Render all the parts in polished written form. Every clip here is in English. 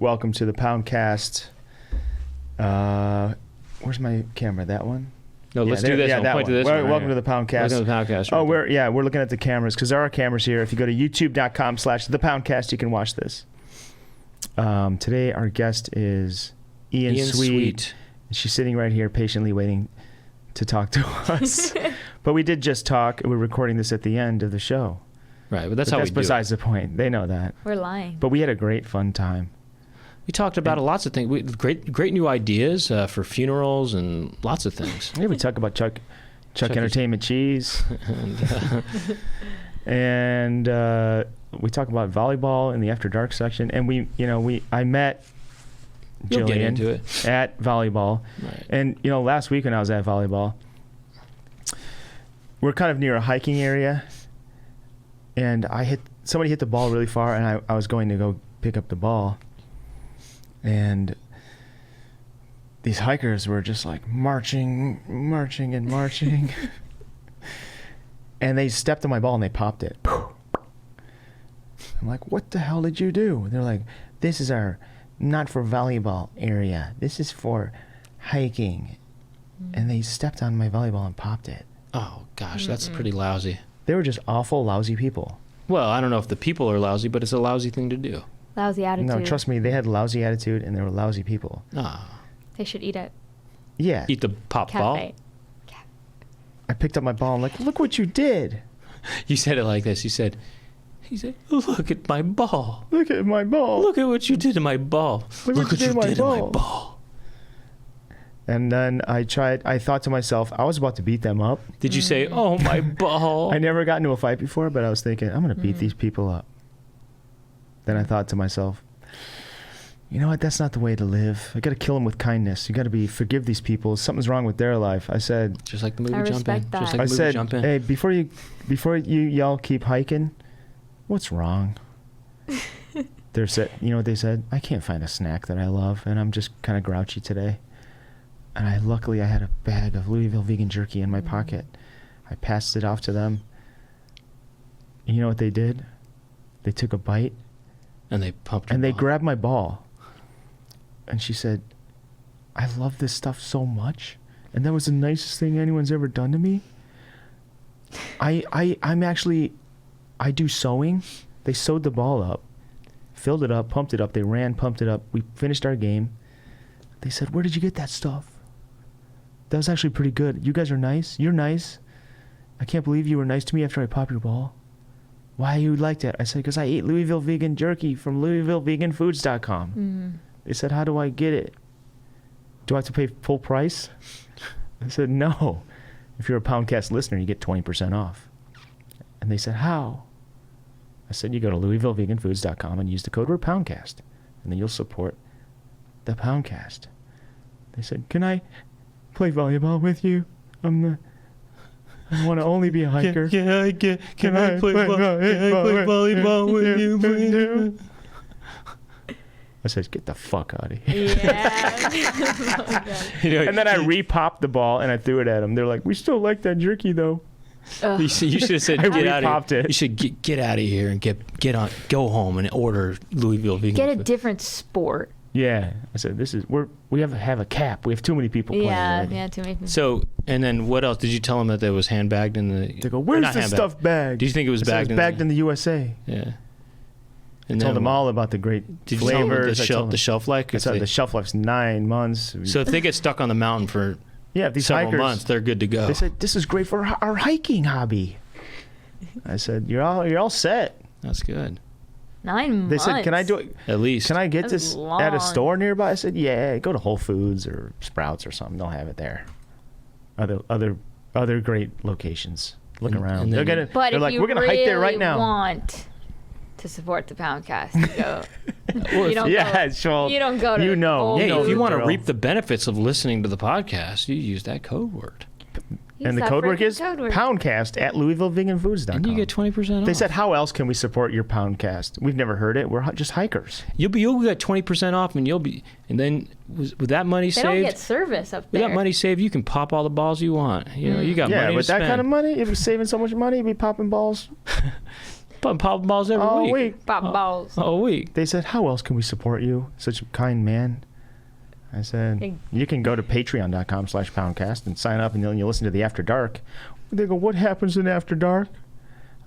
Welcome to the Poundcast. Where's my camera? That one? No, let's do this. Yeah, that point one. to this Welcome one, to the Poundcast. Welcome to the Poundcast. Oh, we're looking at the cameras because there are cameras here. If you go to youtube.com/thepoundcast, you can watch this. Today our guest is Ian Sweet. She's sitting right here patiently waiting to talk to us. But we did just talk. We're recording this at the end of the show. Right, but that's how we do it. That's besides the point. They know that. We're lying. But we had a great fun time. We talked about lots of things. Great new ideas for funerals and lots of things. Yeah, we talk about Chuck Entertainment Cheese. And we talk about volleyball in the After Dark section. And I met Jilian at volleyball. Right. And, last week when I was at volleyball, we're kind of near a hiking area. And somebody hit the ball really far, and I was going to go pick up the ball. And these hikers were just like marching. And they stepped on my ball and they popped it. I'm like, what the hell did you do? And they're like, this is our not for volleyball area. This is for hiking. And they stepped on my volleyball and popped it. Oh, gosh, that's pretty lousy. They were just awful, lousy people. Well, I don't know if the people are lousy, but it's a lousy thing to do. Lousy attitude. No, trust me, they had lousy attitude and they were lousy people. Ah. They should eat it. Yeah. Eat the pop ball? I picked up my ball and like, look what you did. You said it like this. He said, look at my ball. Look at my ball. Look at what you did to my ball. Look what you did to my ball. And then I thought to myself, I was about to beat them up. Did you say, oh, my ball? I never got into a fight before, but I was thinking, I'm going to beat these people up. Then I thought to myself, you know what? That's not the way to live. I got to kill them with kindness. You got to forgive these people. Something's wrong with their life. I said, just like the movie I Jump In. respect that. Just like I the movie said, Jump In. hey, before you yell, keep hiking. What's wrong? You know what they said? I can't find a snack that I love, and I'm just kind of grouchy today. And luckily I had a bag of Louisville vegan jerky in my pocket. I passed it off to them. And you know what they did? They took a bite. And they pumped and they grabbed my ball. And she said, I love this stuff so much. And that was the nicest thing anyone's ever done to me. I do sewing. They sewed the ball up, filled it up, pumped it up. They ran, pumped it up. We finished our game. They said, where did you get that stuff? That was actually pretty good. You guys are nice. You're nice. I can't believe you were nice to me after I popped your ball. Why you like that? I said, because I ate Louisville vegan jerky from LouisvilleVeganFoods.com. Mm-hmm. They said, how do I get it? Do I have to pay full price? I said, no. If you're a Poundcast listener, you get 20% off. And they said, how? I said, you go to LouisvilleVeganFoods.com and use the code word Poundcast. And then you'll support the Poundcast. They said, can I play volleyball with you? I want to only be a hiker. Can I play volleyball with you, please? I said, get the fuck out of here. Yeah. And then I re-popped the ball and I threw it at them. They're like, we still like that jerky though. You should have said, I get out of here. it. You should get out of here and go home and order Louisville vegan Get a food. different sport. Yeah. I said, we have a cap. We have too many people playing already. Yeah, too many people. So, and then what else? Did you tell them that was handbagged in the... They go, where's the stuff bagged? Do you think it was bagged? It was bagged in the USA. Yeah. And told them all about the great flavors. Did you tell them the shelf life? I said the shelf life's 9 months. So if they get stuck on the mountain for these several hikers, months, they're good to go. They said, this is great for our hiking hobby. I said, you're all set. That's good. 9 months. They said, can I do it? At least. Can I get That's this long. at a store nearby? I said, yeah, go to Whole Foods or Sprouts or something. They'll have it there. Other great locations. Look around. But they're if like, you we're going to hike there right really now. want to support the Poundcast, go. You don't go to Hey, if you want to reap the benefits of listening to the podcast, you use that code word. And the code word is Poundcast at LouisvilleVeganFoods.com. And you get 20% off. They said, how else can we support your Poundcast? We've never heard it. We're just hikers. You'll get 20% off, and then with that money saved, they don't get service up there. With that money saved, you can pop all the balls you want. You got money to with spend. that kind of money, if you're saving so much money, you'd be popping balls. Popping balls every all week. week. Pop balls. All week. They said, how else can we support you? Such a kind man. I said, Hey. you can go to patreon.com/poundcast and sign up, and then you listen to the After Dark. They go, what happens in After Dark?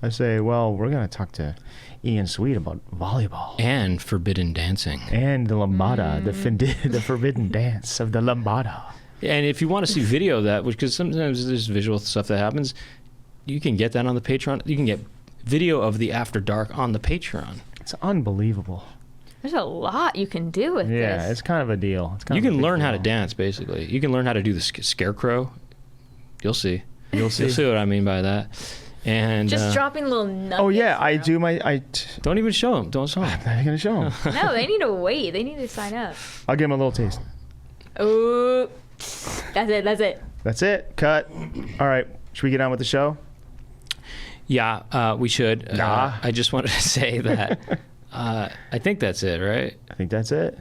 I say, well, we're going to talk to Ian Sweet about volleyball. And forbidden dancing. And the lambada, the forbidden dance of the lambada. And if you want to see video of that, because sometimes there's visual stuff that happens, you can get that on the Patreon. You can get video of the After Dark on the Patreon. It's unbelievable. There's a lot you can do with Yeah, this. it's kind of a deal. It's kind You of a can big learn how to deal. dance, basically. You can learn how to do the scarecrow. You'll see. You'll see. You'll see what I mean by that. And Just dropping little nuggets. Oh, yeah, I around. do my... don't even show them. Don't show them. I'm not going to show him. No, they need to wait. They need to sign up. I'll give him a little taste. Oh, that's it. That's it. That's it. Cut. All right. Should we get on with the show? Yeah, we should. Nah. I just wanted to say that I think that's it, right? I think that's it.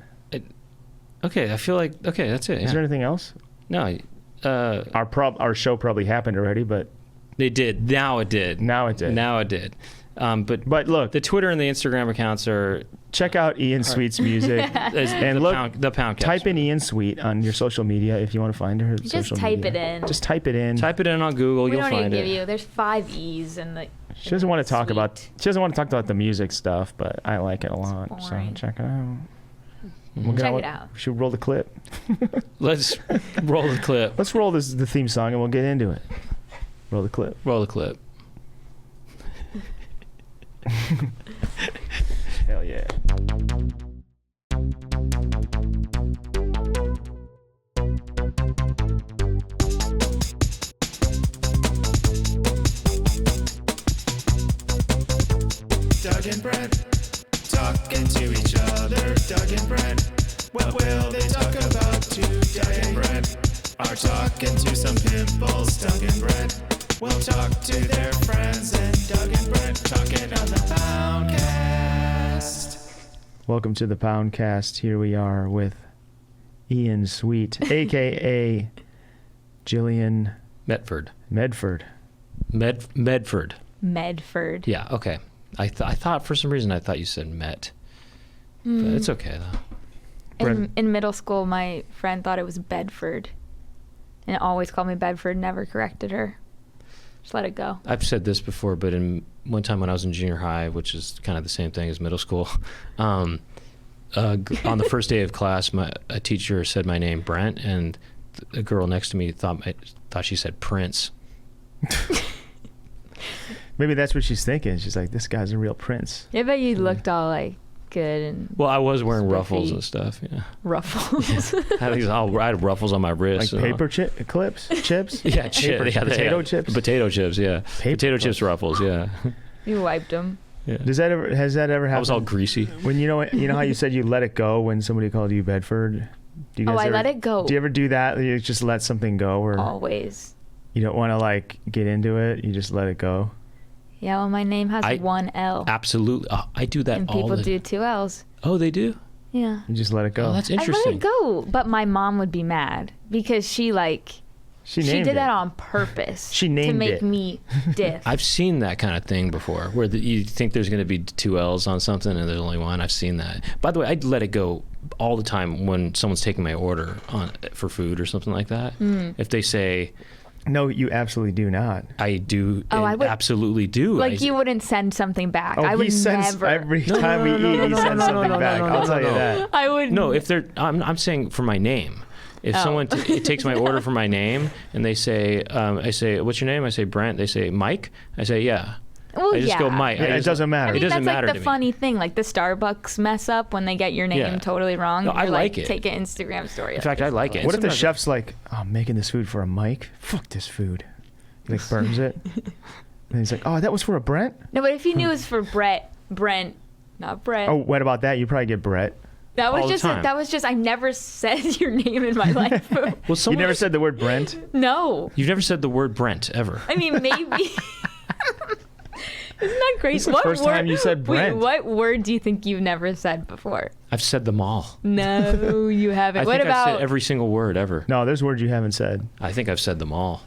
Okay, I feel like, okay, that's it. Is Yeah. there anything else? No, Our show probably happened already, but it did. Now it did. now it did. Now it did. But look, the Twitter and the Instagram accounts are check out Ian Sweet's music. and look, the Poundcast. Type in Ian Sweet on your social media if you want to find her. Just social type media. it in. Just type it in. Type it in on Google. We You'll don't even find give it. you. There's 5 E's in the. She doesn't want to talk Sweet. about. She doesn't want to talk about the music stuff, but I like it a lot. So boring. check it out. Check it out. We should roll the clip. Let's roll the clip. Let's roll the theme song and we'll get into it. Roll the clip. Roll the clip. Hell yeah. Doug and Brent talking to each other. Doug and Brent, what will they talk about today? Doug and Brent are talking to some pimples. Doug and Brent will talk to their friends, and Doug and Brent talking on the Poundcast. Welcome to the Poundcast. Here we are with Ian Sweet, a.k.a. Jilian Medford. Medford. Medford. Medford. Yeah, okay. I thought for some reason I thought you said Met. But it's okay though. In middle school, my friend thought it was Bedford, and always called me Bedford. Never corrected her. Just let it go. I've said this before, but one time when I was in junior high, which is kind of the same thing as middle school, on the first day of class, a teacher said my name, Brent, and a girl next to me thought she said Prince. Maybe that's what she's thinking. She's like, this guy's a real prince. I bet you looked all like good and Well, I was wearing Spiffy. ruffles and stuff. Yeah, ruffles. I had ruffles on my wrist. Like and all. paper chips? Yeah, Potato chips? Potato chips, yeah. Potato chips ruffles, yeah. You wiped them. Yeah. Has that ever happened? I was all greasy. When you know how you said you let it go when somebody called you Bedford? Do you Oh, guys I ever- let it go. Do you ever do that? You just let something go, or Always. you don't want to like get into it? You just let it go. Yeah, well, my name has I- 1 L. Absolutely. I do that And all people the do 2 L's. Oh, they do? Yeah. You just let it go. Oh, that's I let interesting. it go, but my mom would be mad because she She did named that it. on purpose. She to named make it. me diff. I've seen that kind of thing before, where you think there's going to be 2 L's on something and there's only one. I've seen that. By the way, I let it go all the time when someone's taking my order for food or something like that. If they say, No, you absolutely do not. I do, Oh, I would- absolutely do. Like you wouldn't send something back. Oh, I would he sends never. every time we eat. He sends something back. I'll tell you that. I would. No, if they're, I'm saying for my name. If Oh. someone it takes my order for my name and they say, I say, what's your name? I say Brent. They say Mike. I say, yeah. Well, I just go yeah. Mike. Yeah, it doesn't matter. I mean, It doesn't that's matter like to the me. funny thing, like the Starbucks mess up when they get your name Yeah. totally wrong. No, I You're like it. Take an Instagram story. In fact, I like it. What if the Sometimes- chef's like, oh, I'm making this food for a Mike? Fuck this food. He like burns it. And he's like, oh, that was for a Brent? No, but if you knew it was for Brent, not Brett. Oh, what about that? You probably get Brett. that was all the just. time. That was just. I never said your name in my life. Well, You someone never said the word Brent? No. You've never said the word Brent ever. I mean, maybe. Isn't that great? This is the first time you said Brent. Wait, what word do you think you've never said before? I've said them all. No, you haven't. I What think about? I've said every single word ever. No, there's words you haven't said. I think I've said them all.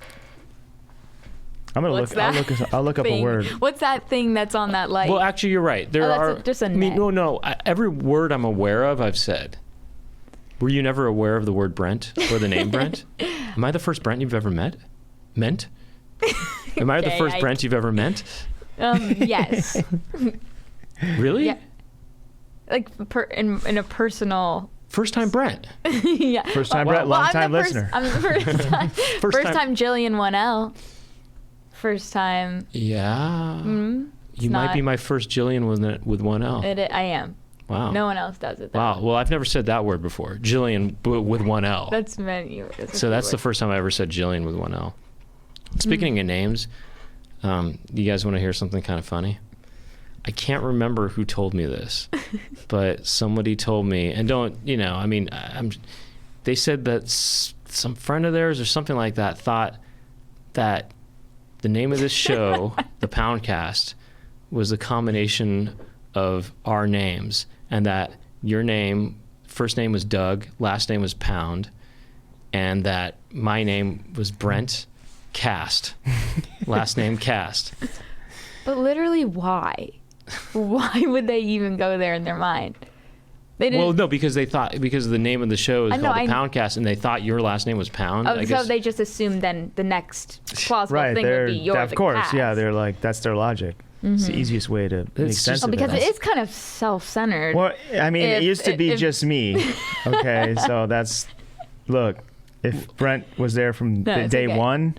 I'm gonna What's look. I'll look up a thing? word. What's that thing that's on that light? Well, actually, you're right. There are just a I mean, net. no. Every word I'm aware of, I've said. Were you never aware of the word Brent or the name Brent? Am I the first Brent you've ever met? Meant? Am I the Okay, first Brent you've ever met? Yes. Really? Yeah. Like in a personal. First time Brent. Yeah. First time, Wow. Brett, long time I'm the listener. I'm the first time. First first time- time Jilian 1L. First time. Yeah. Mm, You might be not- my first Jillian with one L. I am. Wow. No one else does it. That Wow. way. Well, I've never said that word before. Jillian with one L. That's meant you. So that's the first time I ever said Jillian with one L. Speaking of names, you guys want to hear something kind of funny? I can't remember who told me this, but somebody told me, and they said that some friend of theirs or something like that thought that the name of this show, the Poundcast, was a combination of our names, and that your name, first name was Doug, last name was Pound, and that my name was Brent Cast, last name Cast. But literally, why? Why would they even go there in their mind? They didn't. Well, no, because the name of the show is I called know, the I- Poundcast, and they thought your last name was Pound. Oh, I so guess. they just assumed then the next plausible Right, thing would be you're of the course, cast. yeah, they're like, that's their logic. It's the easiest way to make It's sense just- of because it. it is kind of self-centered. Well, I mean, it If- used to be if- just me. Okay, so look, if Brent was there from No, it's day okay. one,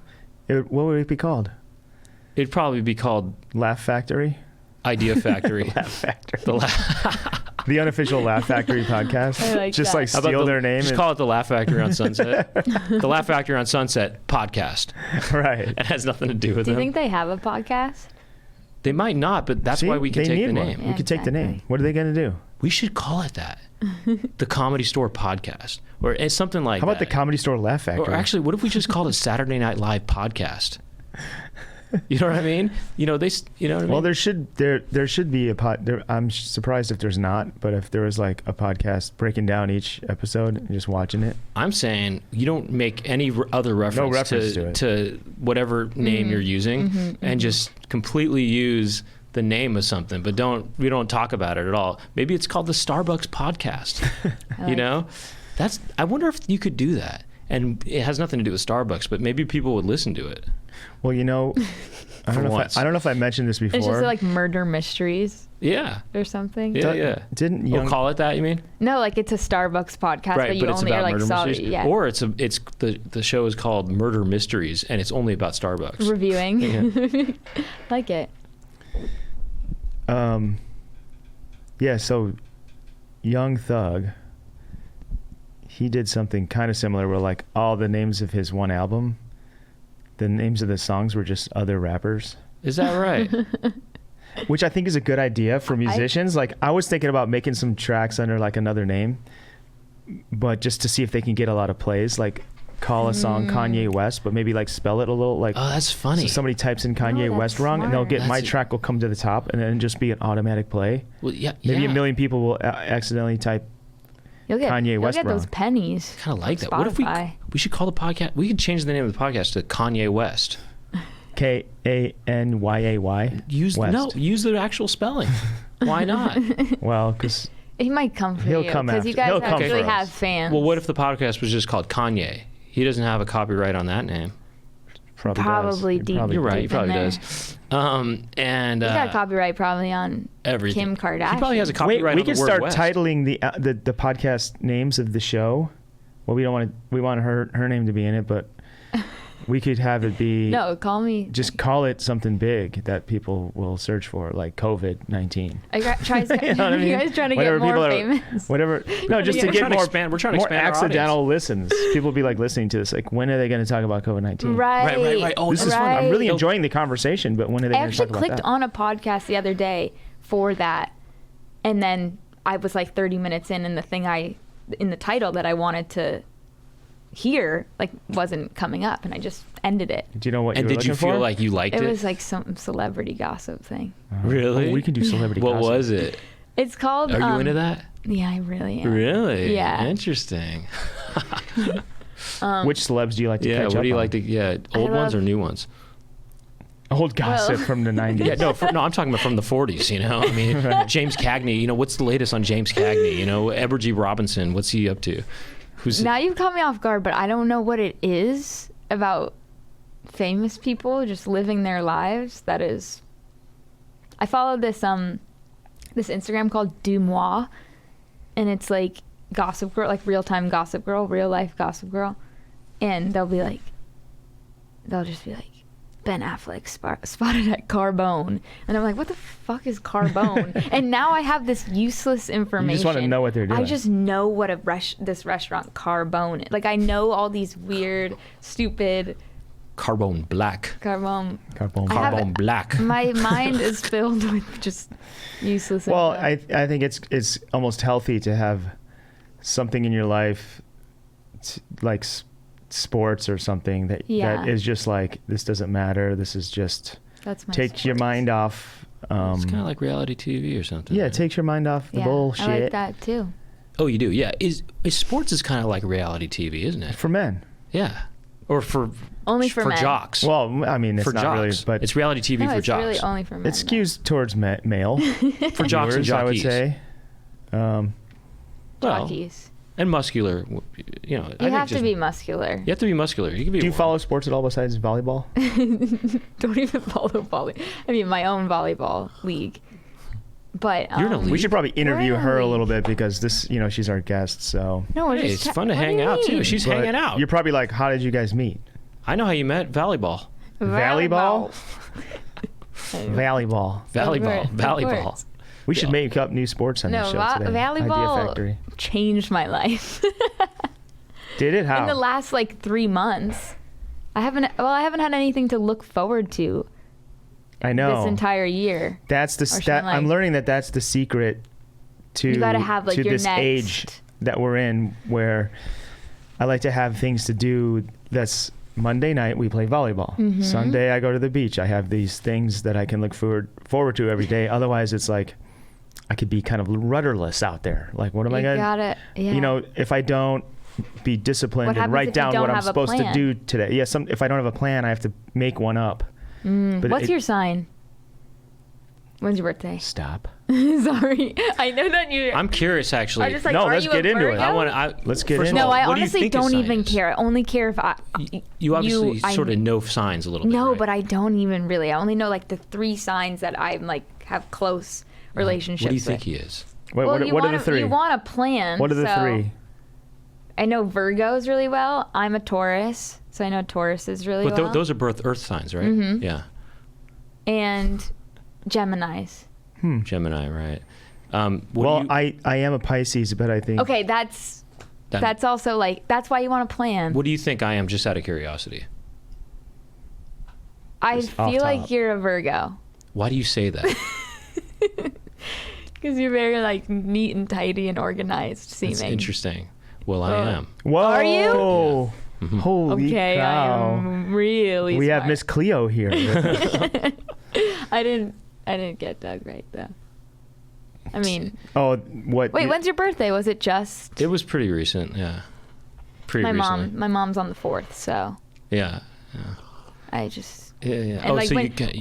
what would it be called? It'd probably be called Laugh Factory? Idea Factory. Laugh Factory. The The unofficial Laugh Factory podcast. I like just that. like How about steal their name. Just and- call it the Laugh Factory on Sunset. The Laugh Factory on Sunset podcast. right. It has nothing to do with Do you them. think they have a podcast? They might not, but that's See? why we could They take the need one. name. Yeah, We could take the name. exactly. What are they going to do? We should call it that. The Comedy Store Podcast. Or it's something like How about the that. Comedy Store Laugh Factory? Or actually, what if we just called it Saturday Night Live Podcast? You know what I mean? You know what I mean? Well, there should be a I'm surprised if there's not, but if there was like a podcast breaking down each episode and just watching it. I'm saying you don't make any other reference, reference to it. to whatever name you're using, and just completely use the name of something, but we don't talk about it at all. Maybe it's called the Starbucks Podcast. You know, I wonder if you could do that, and it has nothing to do with Starbucks, but maybe people would listen to it. Well, I don't know if I mentioned this before. It's just like murder mysteries Yeah, or something. yeah. Didn't We'll call it that. You mean? No, like it's a Starbucks podcast, Right, but you but it's only are about like murder sorry, mysteries. yeah, Or it's the show is called Murder Mysteries, and it's only about Starbucks. reviewing. Yeah. Like it. Yeah, so Young Thug, he did something kind of similar where like all the names of his one album, the names of the songs were just other rappers, Is that right? which I think is a good idea for musicians. Like I was thinking about making some tracks under like another name, but just to see if they can get a lot of plays, like call a song Kanye West, but maybe like spell it a little like. Oh, that's funny. So somebody types in Kanye that's West wrong, and they'll smart. get my That's- track will come to the top, and then just be an automatic play. Well, yeah, Maybe a million people will accidentally type. You'll get Kanye you'll West get those wrong. pennies. Kind of like from that. What if Spotify. we should call the podcast? We could change the name of the podcast to Kanye West. Kanyay. Use the actual spelling. Why not? Well, because He might come for He'll you come because you after- guys he'll come actually for us. have fans. Well, what if the podcast was just called Kanye? He doesn't have a copyright on that name. Probably does. deep. You're right. He Deep probably in there. does. And He's got copyright probably on everything. Kim Kardashian. He probably has a Wait, copyright we on the can word start West. titling the podcast names of the show. Well, we don't want to. We want her name to be in it, but we could have it be. No, call me. Just call it something big that people will search for, like COVID-19. You guys You know what I mean? you guys trying to Whatever get more people are- famous? Whatever. No, just to We're get trying to more. expand- we're trying to more expand our accidental listens. People will be like listening to this. Like, when are they going to talk about COVID-19? Right. Oh, This is fun. I'm Right. really enjoying the conversation, but when are they I going to talk actually about clicked that? on a podcast the other day for that, and then I was like 30 minutes in the thing in the title that I wanted to hear like wasn't coming up, and I just ended it. Do you know what And you were did you looking feel for? like you liked It it? was like some celebrity gossip thing. Really? Oh, we can do celebrity What gossip. was it? It's called. Are you into that? Yeah, I really am. Really? Yeah. Interesting. Which celebs do you like to Yeah. catch What up do you on? like to? Yeah. Old ones love- or new ones? Old gossip Well- from the 90s. Yeah, no, I'm talking about from the 40s, you know? I mean, James Cagney, you know, what's the latest on James Cagney? You know, Edward G. Robinson, what's he up to? Now you've caught me off guard, but I don't know what it is about famous people just living their lives that is. I follow this this Instagram called Du Moi, and it's like Gossip Girl, like real-time Gossip Girl, real-life Gossip Girl, and they'll just be like, Ben Affleck spotted at Carbone, and I'm like, what the fuck is Carbone? And now I have this useless information. You just want to know what they're doing. I just know what this restaurant Carbone is. Like, I know all these weird, stupid Carbone Black. Carbone. Carbone Black. My mind is filled with just useless. Well, info. I think it's almost healthy to have something in your life, like sports or something that is just like, this doesn't matter. This is just That's my takes your sports. mind off. It's kind of like reality TV or something. Yeah, right? it takes your mind off the Yeah, bullshit. I like that too. Oh, you do? Yeah. Is sports is kind of like reality TV, isn't it? For men. Yeah. Or for Only for men. jocks. Well, I mean, it's for not jocks. really, but it's reality TV No, for it's jocks. really only for men. it skews towards male For jocks and viewers, I would jockeys. say. Well, Jockeys. and muscular. You know, You have to be muscular. You have to be muscular. You can be. Do you follow sports at all besides volleyball? Don't even follow volley. I mean, my own volleyball league. But You're in a We league? should probably interview her a Really? little bit because this, she's our guest. So No, we're Hey, just it's fun to what do hang you out too. mean? She's But hanging out. You're probably like, how did you guys meet? I know how you met. Volleyball. Volleyball? Volleyball. Volleyball. Of Volleyball. course. We should make up new sports on No, this show today. Idea volleyball Factory. changed my life. Did it? How? In the last 3 months, I haven't had anything to look forward to I know. this entire year. That's the Or should that I, I'm learning that's the secret to You gotta have, to your this next age that we're in, where I like to have things to do. That's Monday night we play volleyball. Mm-hmm. Sunday I go to the beach. I have these things that I can look forward to every day. Otherwise it's like I could be kind of rudderless out there. Like, what am I You gonna? gotta, yeah. If I don't be disciplined What and happens write if you down don't what I'm have a supposed to plan? do today. Yeah, if I don't have a plan, I have to make one up. But What's your sign? When's your birthday? stop? Sorry, I know that you. I'm curious, actually. I'm just like, No, are let's you get a into it. Virgo? Let's get first of into No, all, I what do you honestly think his don't sign even is? care. I only care if You obviously I- sort of know signs a little bit. No, right? but I don't even really. I only know the 3 signs that I'm have close relationships What do you with. think he is? What, Well, what are the 3? You want a plan. What are the so 3? I know Virgos really well. I'm a Taurus, so I know Tauruses really But well. those are Earth signs, right? Mhm. Yeah. And Geminis. Gemini, right? Well, I am a Pisces, but I think Okay, that's also that's why you want a plan. What do you think I am, just out of curiosity? I Just off feel like top. you're a Virgo Why do you say that? because you're very neat and tidy and organized seeming. It's interesting. Well, I am. Whoa! Are you? Holy Okay, I cow! am really. We have smart. Miss Cleo here. I didn't get Doug right though. I mean, Oh, what? wait, when's your birthday? Was it just It was pretty recent, yeah. Pretty my recently. mom? My mom's on the 4th, so Yeah. I just Yeah, yeah. and so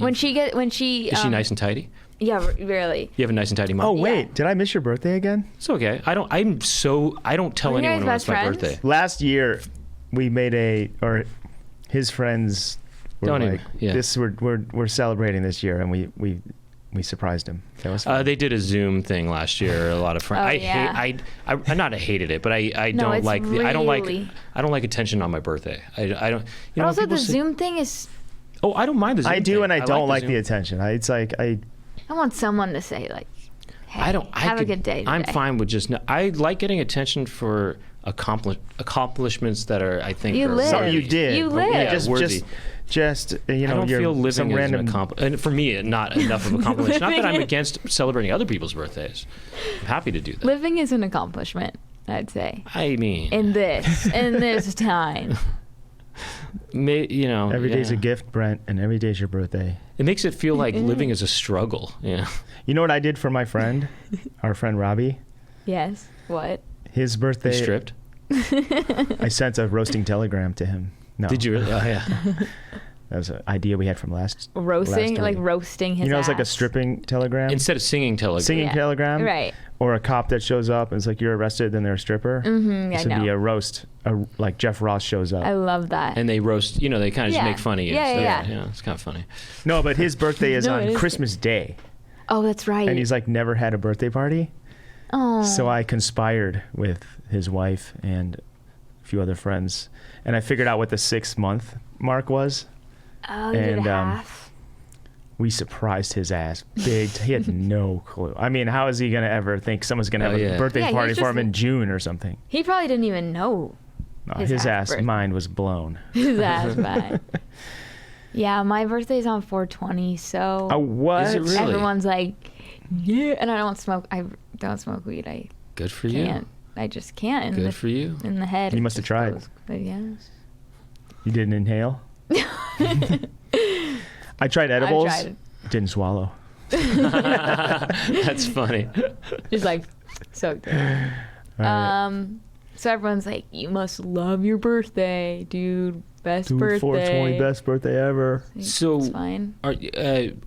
when she is she nice and tidy? Yeah, really. You have a nice and tidy mom? Oh wait, did I miss your birthday again? It's okay. I don't tell Are you guys anyone when best it's my friends? birthday. Last year, we made his friends were Don't like, even- yeah. we're celebrating this year, and we surprised him. That was fun. They did a Zoom thing last year. A lot of friends. Oh, I yeah. hate. I not hated it, but I No, don't it's like. I don't really- like attention on my birthday. I don't. You But know, also, people the say- Zoom thing is. Oh, I don't mind the Zoom. I do, thing. and I don't like Zoom. the attention. It's like I want someone to say hey, I don't. have a good day today. I'm fine with just. I like getting attention for accomplishments that are. I think You are live. something you worthy. did. You Yeah, live. Worthy. just I don't you're feel living some is random. an accomplishment. And for me, not enough of a accomplishment. Not that I'm against celebrating other people's birthdays. I'm happy to do that. Living is an accomplishment, I'd say. I mean, In this time. Every day's a yeah. gift, Brent, and every day's your birthday. It makes it feel like living is a struggle. Yeah. You know what I did for my friend, our friend Robbie? Yes. What? His You birthday. stripped? I sent a roasting telegram to him. No. Did you really? Oh, yeah. That was an idea we had from last Roasting, like week. roasting his You know, it's like a ass. stripping telegram. Instead of singing telegram. Singing Yeah. telegram. Right. Or a cop that shows up and it's like, you're arrested, then they're a stripper. Mm-hmm, This I would be know. a roast. Like Jeff Ross shows up. I love that. And they roast, you know, they kind of Yeah. just make fun of you. Yeah, So, yeah. it's kind of funny. No, but his birthday is No, it on is Christmas Day. Oh, that's right. And he's like never had a birthday party. Oh. So I conspired with his wife and a few other friends. And I figured out what the 6-month mark was. Oh, you did and, half. We surprised his ass big. He had no clue. I mean, how is he going to ever think someone's going to have a birthday Yeah, party he's for him just- in June or something? He probably didn't even know No, his his half ass birthday. mind was blown. his ass bad. Yeah, my birthday's on 4/20, so Oh, what? Is it really? everyone's like, yeah, and I don't smoke. I don't smoke weed. I Good for you. can't. I just can't. Good for you. In the head. You it must have just tried. goes- but yeah. You didn't inhale? I tried edibles. I tried. Didn't swallow. That's funny. Just like so good. All right. So everyone's like, you must love your birthday, dude. Best Dude, birthday. 420, best birthday ever. So It's fine. Are,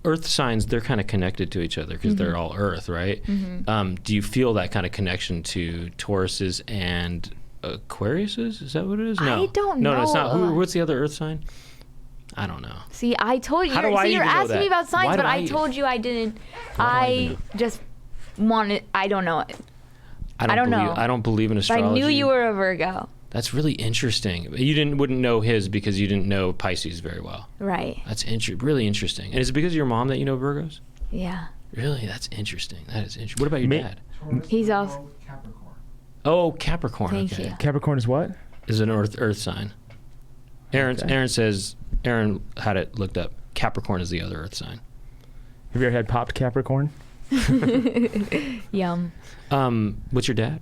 Earth signs, they're kind of connected to each other because they're all Earth, right? Do you feel that kind of connection to Tauruses and Aquariuses? Is that what it is? No. I don't No, it's not. know. What's the other Earth sign? I don't know. See, I told you. How do I You're even know asking that? me about Why signs, do but I I even- told you I didn't. do I even I know? just wanted. I don't know. I don't know. I don't believe in But astrology. I knew you were a Virgo. That's really interesting. You wouldn't know his because you didn't know Pisces very well. Right. That's really interesting. And is it because of your mom that you know Virgos? Yeah. Really? That's interesting. That is interesting. What about your Me- dad? He's also. Oh, Capricorn. Thank okay. you. Capricorn is what? Is an Earth sign. Okay. Aaron had it looked up. Capricorn is the other Earth sign. Have you ever had popped Capricorn? Yum. What's your dad?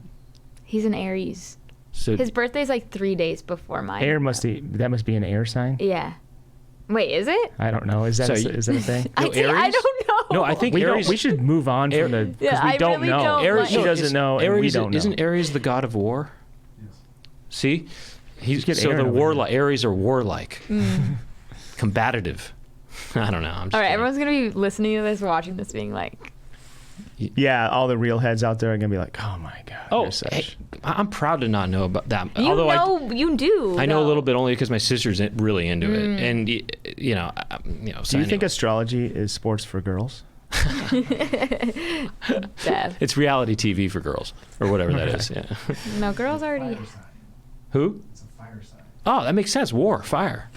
He's an Aries. So His birthday's like 3 days before mine. Air that must be an air sign? Yeah. Wait, is it? I don't know. Is that, is that a thing? I Aries? don't know. No, I think We Aries. should move on from the, because Yeah, we I don't really know. don't Aries, She doesn't know, and we don't know. Isn't Aries the god of war? See, he's get so Aaron the over warlike. Aries are warlike, combative. I don't know. I'm just All right, kidding. everyone's gonna be listening to this, watching this, being like, Yeah, all the real heads out there are going to be like, oh my God. Oh, you're such. hey, I'm proud to not know about that. you Although know, you do. I know a though. little bit only because my sister's really into it, and you know. So Do you think anyway. astrology is sports for girls? Dev. It's reality TV for girls, or whatever that is. Yeah. No, girls already. Who? It's a fire sign. Oh, that makes sense. War, fire.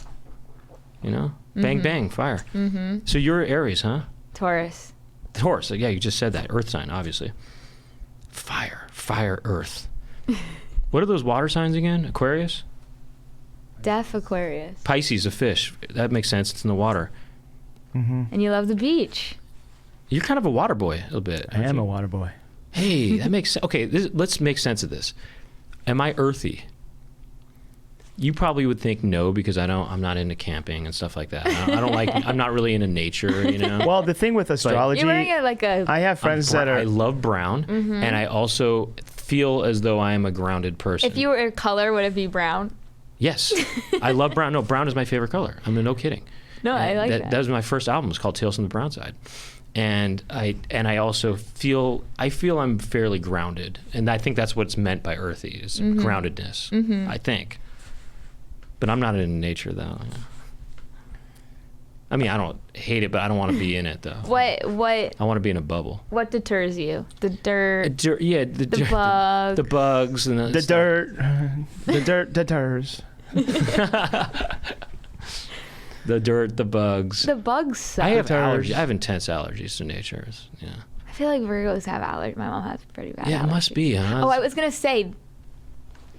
You know, bang bang, fire. Mm-hmm. So you're Aries, huh? Taurus. Taurus. Yeah, you just said that. Earth sign, obviously. Fire, Earth. What are those water signs again? Aquarius, Deaf Aquarius. Pisces, a fish. That makes sense. It's in the water. And you love the beach. You're kind of a water boy a little bit. I am a water boy. Hey, that makes sense. Okay, let's make sense of this. Am I earthy? You probably would think no because I'm not into camping and stuff like that. I don't like. I'm not really into nature. You know. Well, the thing with astrology, You're wearing it like a. I have friends that I are. love brown, and I also feel as though I am a grounded person. if you were a color, would it be brown? Yes, I love brown. No, brown is my favorite color. I mean, no kidding. No, I like that. That was my first album. It's called Tales from the Brown Side, and I also feel I'm fairly grounded, and I think that's what's meant by earthy is groundedness. I think, but I'm not into nature though. I mean, I don't hate it, but I don't want to be in it though. What I want to be in a bubble. what deters you? The dirt, Yeah, the bugs. the bugs, and The dirt. The dirt deters. the dirt, the bugs. The bugs suck. I have Deters. allergies. I have intense allergies to nature. Yeah. I feel like Virgos have allergies. My mom has pretty bad Yeah, allergies. it must be, huh? Oh, I was gonna say.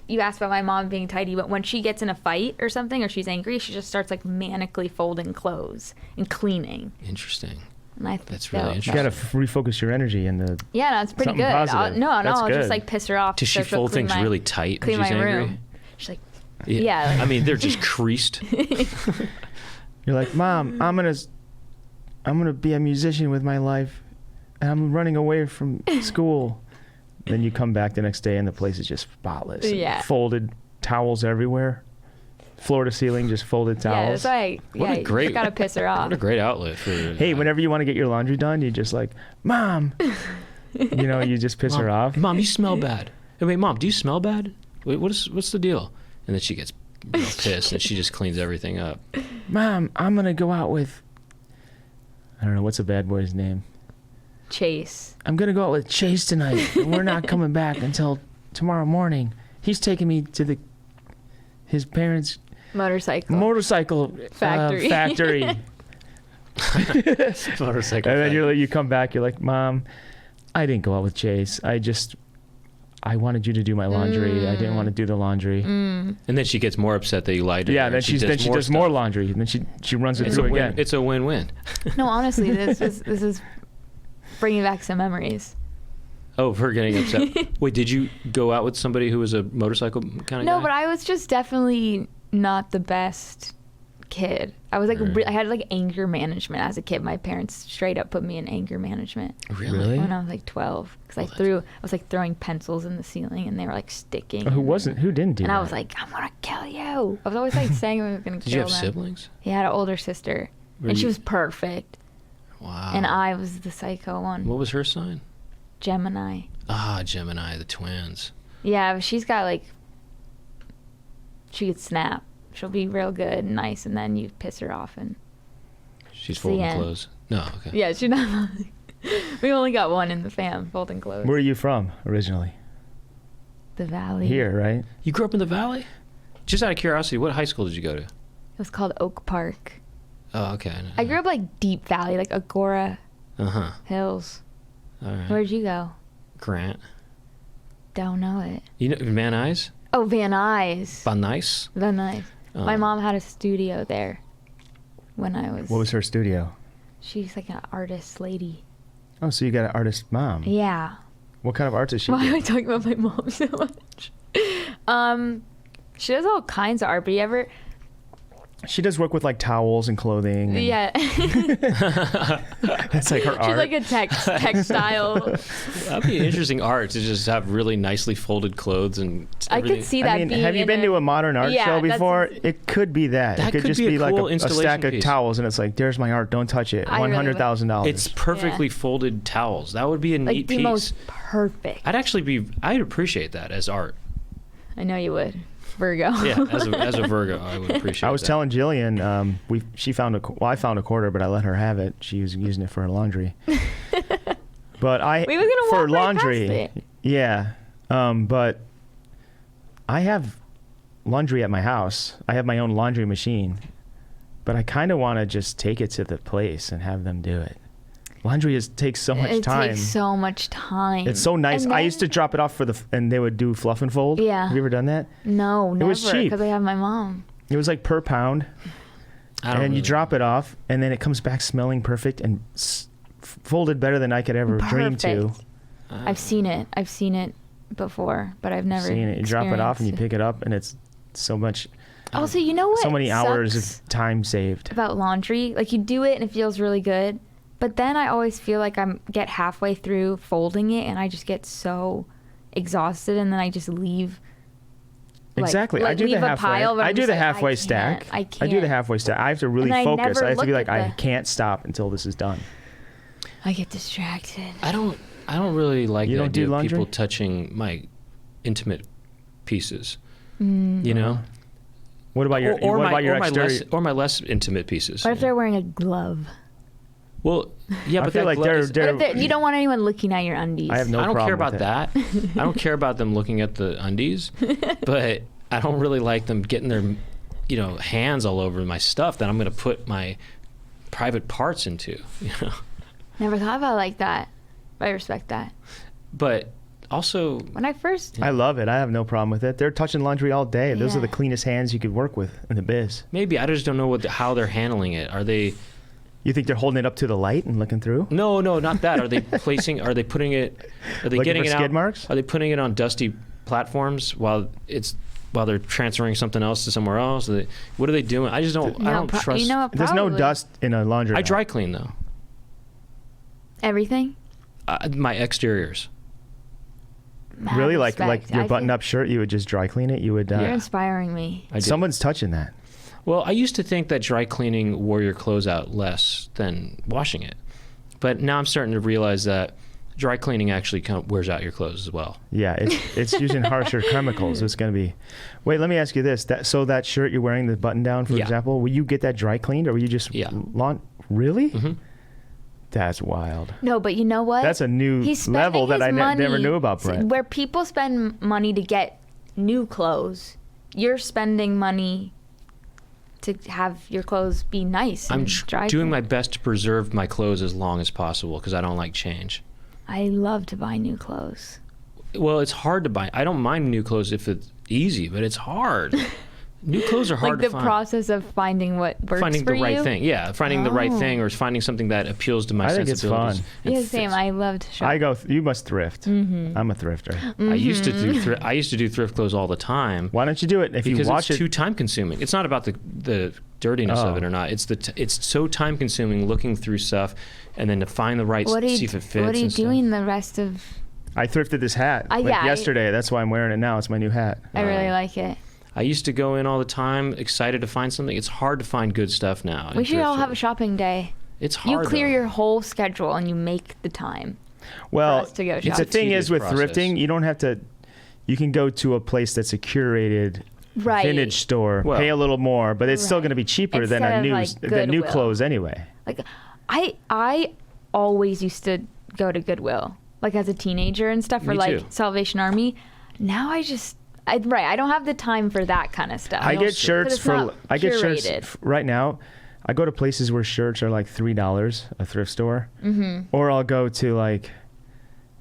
You asked about my mom being tidy, but when she gets in a fight or something, or she's angry, she just starts like manically folding clothes and cleaning. Interesting. And I That's really You got to refocus your energy in the. Yeah, no, it's pretty Something good. positive. I'll That's just good. like piss her off. Does she so she'll fold clean things my- really tight clean when she's my angry? room. She's like, yeah, like- I mean, they're just creased. You're like, Mom, I'm gonna be a musician with my life, and I'm running away from school. Then you come back the next day and the place is just spotless. and Yeah. Folded towels everywhere. floor to ceiling, just folded Yeah, towels. that's why. What a Yeah, great- you gotta piss her off. What a great outlet for. Hey, whenever you want to get your laundry done, you just like, Mom. You know, you just piss her off. Mom, you smell bad. Hey, wait, Mom, do you smell bad? Wait, what's the deal? And then she gets real pissed and she just cleans everything up. Mom, I'm gonna go out with. I don't know what's a bad boy's name. Chase. I'm gonna go out with Chase tonight, and we're not coming back until tomorrow morning. He's taking me to his parents' Motorcycle. factory. Motorcycle. And then you come back, you're like, Mom, I didn't go out with Chase. I wanted you to do my laundry. I didn't want to do the laundry. And then she gets more upset that you lied to her. Yeah, then and she does more laundry, and then she runs it It's through a win. again. It's a win-win. No, honestly, this is bringing back some memories. Oh, her getting upset. Wait, did you go out with somebody who was a motorcycle kind of guy? No, but I was just definitely not the best kid. I was like, Right. I had like anger management as a kid. My parents straight up put me in anger management Really? when I was like 12 because I was like throwing pencils in the ceiling and they were like sticking. Who didn't do And that? I was like, I'm gonna kill you. I was always like saying I was gonna Did kill you have them. siblings? He had an older sister, Were and she you- was perfect, Wow. and I was the psycho one. What was her sign? Gemini. Ah, Gemini, the twins. Yeah, but she's got like, she could snap. She'll be real good and nice, and then you piss her off, and She's It's the folding end. clothes. No, okay. yeah, she's not. We only got one in the fam, folding clothes. Where are you from originally? The Valley. Here, right? You grew up in the Valley? Just out of curiosity, what high school did you go to? It was called Oak Park. Oh, okay. I grew up like Deep Valley, like Agora Uh-huh. Hills. All right. Where'd you go? Grant. Don't know it. You know Van Nuys? Oh, Van Nuys. Van Nuys? Van Nuys. My Um, mom had a studio there when I was. What was her studio? She's like an artist lady. Oh, so you got an artist mom. Yeah. What kind of art does she Why am do? I talking about my mom so much? She does all kinds of art, but you ever? She does work with like towels and clothing. And Yeah. That's like her She's art. like a textile. That'd be interesting art to just have really nicely folded clothes and I everything. could see that I mean, being have you in been to a modern art Yeah, show that's- before? It could be that. That It could could just be a be like cool a installation stack of piece. towels, and it's like, there's my art. Don't touch it. I really $100,000. It's perfectly folded towels. That would be a like neat the piece. most perfect. I'd appreciate that as art. I know you would, Virgo. Yeah, as a Virgo, I would appreciate I was that. telling Jillian, I found a quarter, but I let her have it. She was using it for her laundry. But We were gonna for walk right laundry, past it. yeah. But I have laundry at my house. I have my own laundry machine, but I kind of want to just take it to the place and have them do it. Laundry takes so much time. It takes so much time. It's so nice. And I used to then- drop it off and they would do fluff and fold. Yeah. Have you ever done that? No, never. was cheap. Because I have my mom. It was like per pound. I don't And you really- drop it off, and then it comes back smelling perfect and folded better than I could ever dream to. Perfect. I've seen it before, but I've never Seeing it, you drop it off and you experienced pick it up, and it's so much, it. Also, you know what? so many hours sucks of time saved. about laundry. Like you do it and it feels really good, but then I always feel like get halfway through folding it and I just get so exhausted, and then I just leave. Exactly. I do leave the a halfway. pile, but I I'm do just the like, halfway I stack. can't. I do the halfway stack. I have to really And I focus. never I have to be look like, at I the- can't stop until this is done. I get distracted. I don't really like You the don't do idea of laundry? people touching my intimate pieces. Mm. You know? What about your or what my, about your or my exterior? less intimate pieces. What if they're wearing a glove? Well, yeah, I but feel that like glove they're- is- they're- What if you don't want anyone looking at your undies? I have no I don't problem care about with that. I don't care about them looking at the undies, but I don't really like them getting their, hands all over my stuff that I'm going to put my private parts into. Never thought about it like that. But I respect that. But also, When I first, I love it. I have no problem with it. They're touching laundry all day. Those are Yeah. the cleanest hands you could work with in the biz. maybe I just don't know how they're handling it. Are they? You think they're holding it up to the light and looking through? No, not that. Are they placing? Are they putting it? Are they Looking getting for it skid out? marks? Are they putting it on dusty platforms while they're transferring something else to somewhere else? What are they doing? I just don't. I don't trust. You know what? There's no Probably dust in a laundry. I dry clean though. Everything. My exteriors. mad Really, like respect. your I button-up shirt, you would just dry clean it. You would. You're inspiring me. I did. Someone's touching that. Well, I used to think that dry cleaning wore your clothes out less than washing it. But now I'm starting to realize that dry cleaning actually kind of wears out your clothes as well. Yeah, it's using harsher chemicals. It's going to be. Wait, let me ask you this. So that shirt you're wearing, the button down, for Yeah. example, will you get that dry cleaned, or will you just Really? Mm-hmm. That's wild. No, but you know what? That's a new He's spending level that his I money never knew about, Brent. Where people spend money to get new clothes, you're spending money to have your clothes be nice. I'm and dry doing clean. my best to preserve my clothes as long as possible because I don't like change. I love to buy new clothes. Well, it's hard to buy. I don't mind new clothes if it's easy, but it's hard. New clothes are hard Like to the find. process of finding what works Finding for the right you? thing. Yeah, finding the right thing or finding something that appeals to my I think it's sensibilities. fun. and Yeah, fits. same. I love to shop. You must thrift. Mm-hmm. I'm a thrifter. I used to do I used to do thrift clothes all the time. Why don't you do it? If Because you watch it's it, too time consuming. It's not about the dirtiness of it or not. It's it's so time consuming looking through stuff and then to find the right What are you, see if it fits. what are you and stuff. doing the rest of... I thrifted this hat yeah, yesterday. That's why I'm wearing it now. It's my new hat. I really like it. I used to go in all the time, excited to find something. It's hard to find good stuff now. We should all have a shopping day. It's hard. You clear though. your whole schedule and you make the time. Well, us to go the shopping. thing is with Tedious process. thrifting, you don't have to. You can go to a place that's a curated Right. vintage store, Well- pay a little more, but it's still Right. going to be cheaper than Instead a of, new like, than new Goodwill. clothes anyway. Like, I always used to go to Goodwill, like as a teenager and stuff, or Me like too. Salvation Army. Now I don't have the time for that kind of stuff. I get also- shirts But it's for not I get shirts curated. right now. I go to places where shirts are like $3, a thrift store, or I'll go to like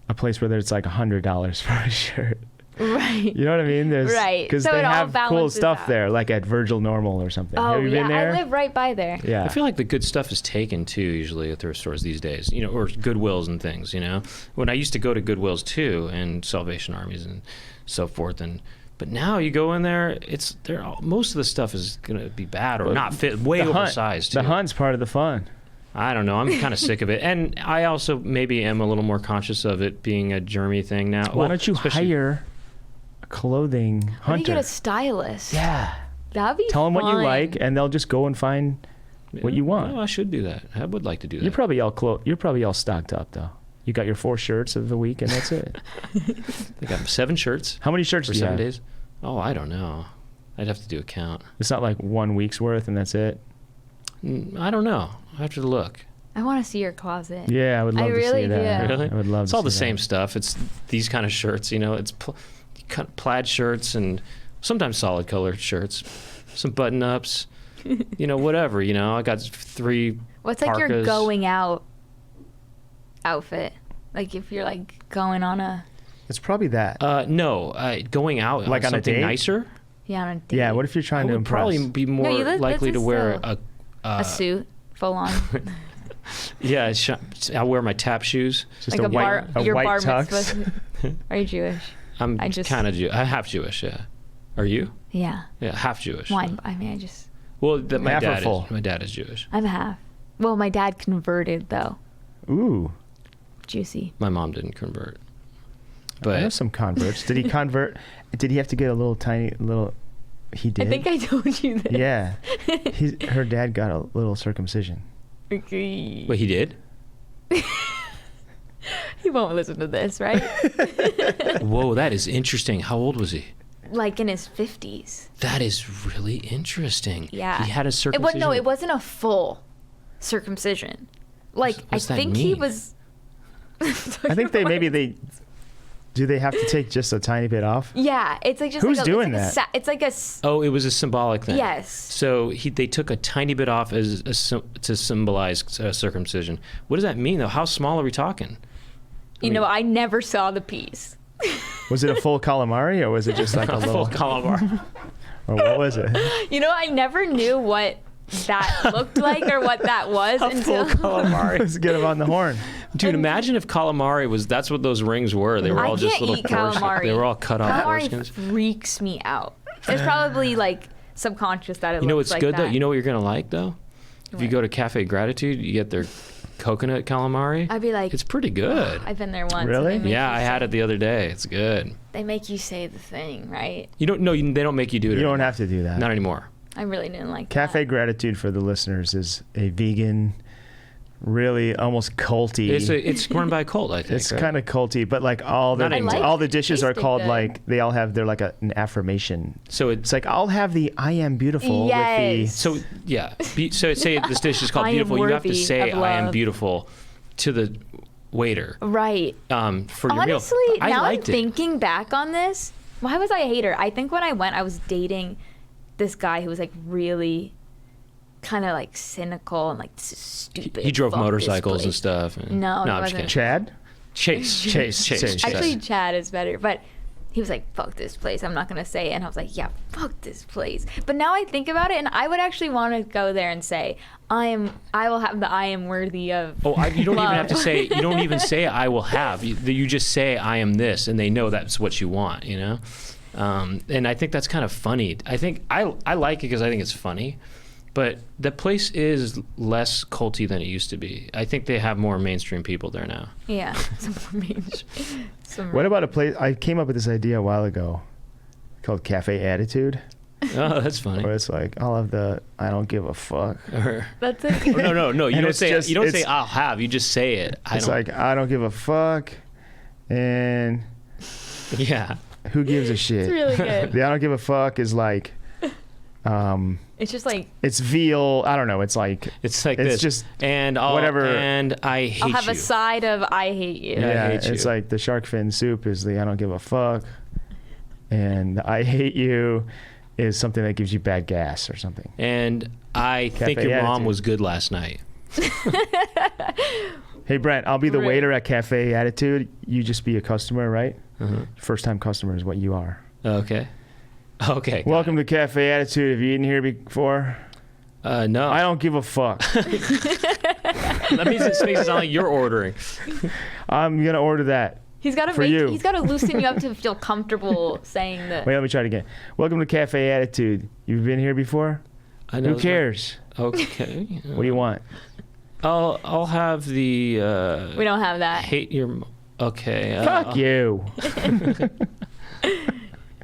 a place where it's like $100 for a shirt. Right. You know what I mean? There's Right. because So they it all have cool balances stuff out. there, like at Virgil Normal or something. Oh, Have you yeah. been there? I live right by there. Yeah. I feel like the good stuff is taken too, usually at thrift stores these days, or Goodwills and things, When I used to go to Goodwills too, and Salvation Armies and so forth, but now you go in there, most of the stuff is gonna be bad or not fit, way The hunt- oversized. The too. hunt's part of the fun. I don't know. I'm kind of sick of it, and I also maybe am a little more conscious of it being a germy thing now. Why don't you especially- hire a clothing Why do you hunter? get a stylist? Yeah. That'd be Tell them what you fun. like, and they'll just go and find what you want. Oh, I should do that. I would like to do that. You're probably all stocked up though. You got your 4 shirts of the week, and that's it. I got 7 shirts How many shirts for do you 7 have? days. Oh, I don't know. I'd have to do a count. It's not like 1 week's worth, and that's it. I don't know. I have to look. I want to see your closet. Yeah, I would love to really see that. do. Really? I would love. It's to all the see same that. stuff. It's these kind of shirts, It's plaid shirts and sometimes solid colored shirts, some button ups, whatever. I got 3 What's like your parkas. going out outfit? Like if you're like going on a It's probably that. No, going out Like on a something date? nicer. on a date. Yeah. What if you're I trying to would impress? probably be more No, likely this to is wear still a a suit, full on, Yeah, I'll wear my tap shoes. Just like a bar. Your white bar tux. mitzvah. Are you Jewish? I'm I just- kind of half Jewish. Yeah. Are you? Yeah. Yeah, half Jewish. Well, so. I mean, I just Well, my Half or dad full? is. My dad is Jewish. I'm a half. Well, my dad converted though. Ooh. Juicy. My mom didn't convert. I know But some converts. Did he convert? Did he have to get a little tiny little? He did. I think I told you this. Yeah. Her dad got a little circumcision. Okay. he did. He won't listen to this, right? Whoa, that is interesting. How old was he? Like in his 50s. That is really interesting. Yeah. He had a circumcision. No, it wasn't a full circumcision. Like What's I that think he mean? was. I think do they have to take just a tiny bit off? Yeah, it's like just Who's like doing it's that? It's like a Oh, it was a symbolic thing. yes. So they took a tiny bit off to symbolize circumcision. What does that mean, though? How small are we talking? I never saw the piece. Was it a full calamari, or was it just like a little? Full calamari. Or what was it? I never knew what that looked like or what that was until Let's get him on the horn. Dude, imagine if calamari that's what those rings were. They were I all just can't little eat calamari. They were all cut off calamari foreskins. freaks me out. It's probably like subconscious that it You know looks what's like good that. though? You know what you're gonna like though? If you What? go to Cafe Gratitude, you get their coconut calamari. I'd be like, It's pretty good. I've been there once. Really? And they make Yeah, you I had it the other day. It's good. They make you say the thing, right? You don't know. They don't make you do it. You don't anymore. have to do that. Not anymore. I really didn't like Cafe that. Gratitude, for the listeners, is a vegan, really almost culty. It's run by a cult, I think. It's right? kind of culty, but like all Not anymore. all the dishes are Tasted called good. like they all have an affirmation. So It's like I'll have the I am beautiful Yes. So yeah. So say this dish is called I am beautiful. You have to worthy say of I am love. beautiful to the waiter Right. for your meal. Honestly, I now I'm liked it. thinking back on this, why was I a hater? I think when I went, I was dating this guy who was like really kind of like cynical and like stupid. He drove Fuck this motorcycles and place. stuff. No, I'm he just wasn't. kidding. Chad. Chase. Actually, Chad is better, but he was like, "Fuck this place." I'm not gonna say it, and I was like, "Yeah, fuck this place." But now I think about it, and I would actually want to go there and say, I will have the I am worthy of." Oh, you don't even love. have to say. You don't even say I will have. You just say I am this, and they know that's what you want. You know, and I think that's kind of funny. I think I like it because I think it's funny, but the place is less culty than it used to be. I think they have more mainstream people there now. Yeah, some more some What about a place? I came up with this idea a while ago called Cafe Attitude, Oh, that's funny. where it's like I'll have the I don't give a fuck. Or, That's it. oh, no. You And don't it's say. just- You don't say it's- I'll have. You just say it. It's like I don't give a fuck, and Yeah. who gives a shit? It's really good. The I don't give a fuck is like, It's just like, it's veal. I don't know. It's like It's like It's this. just and I'll, whatever- And I hate I'll have you. a side of I hate you. Yeah, I yeah, hate it's you. like the shark fin soup is the I don't give a fuck, and the I hate you is something that gives you bad gas or something. And I think Cafe your mom attitude. was good last night. Hey Brent, I'll be the Right. waiter at Cafe Attitude. You just be a customer, right? Uh-huh. First time customer is what you are. Okay. Okay. Welcome to Cafe Attitude. Have you eaten here before? No. I don't give a fuck. That means it makes it sound like you're ordering. I'm gonna order that. He's got to For you. He's got to loosen you up to feel comfortable saying that. Wait, let me try it again. Welcome to Cafe Attitude. You've been here before? I know. Who cares? Okay. What do you want? I'll have the. We don't have that. Hate your. Okay. Fuck you.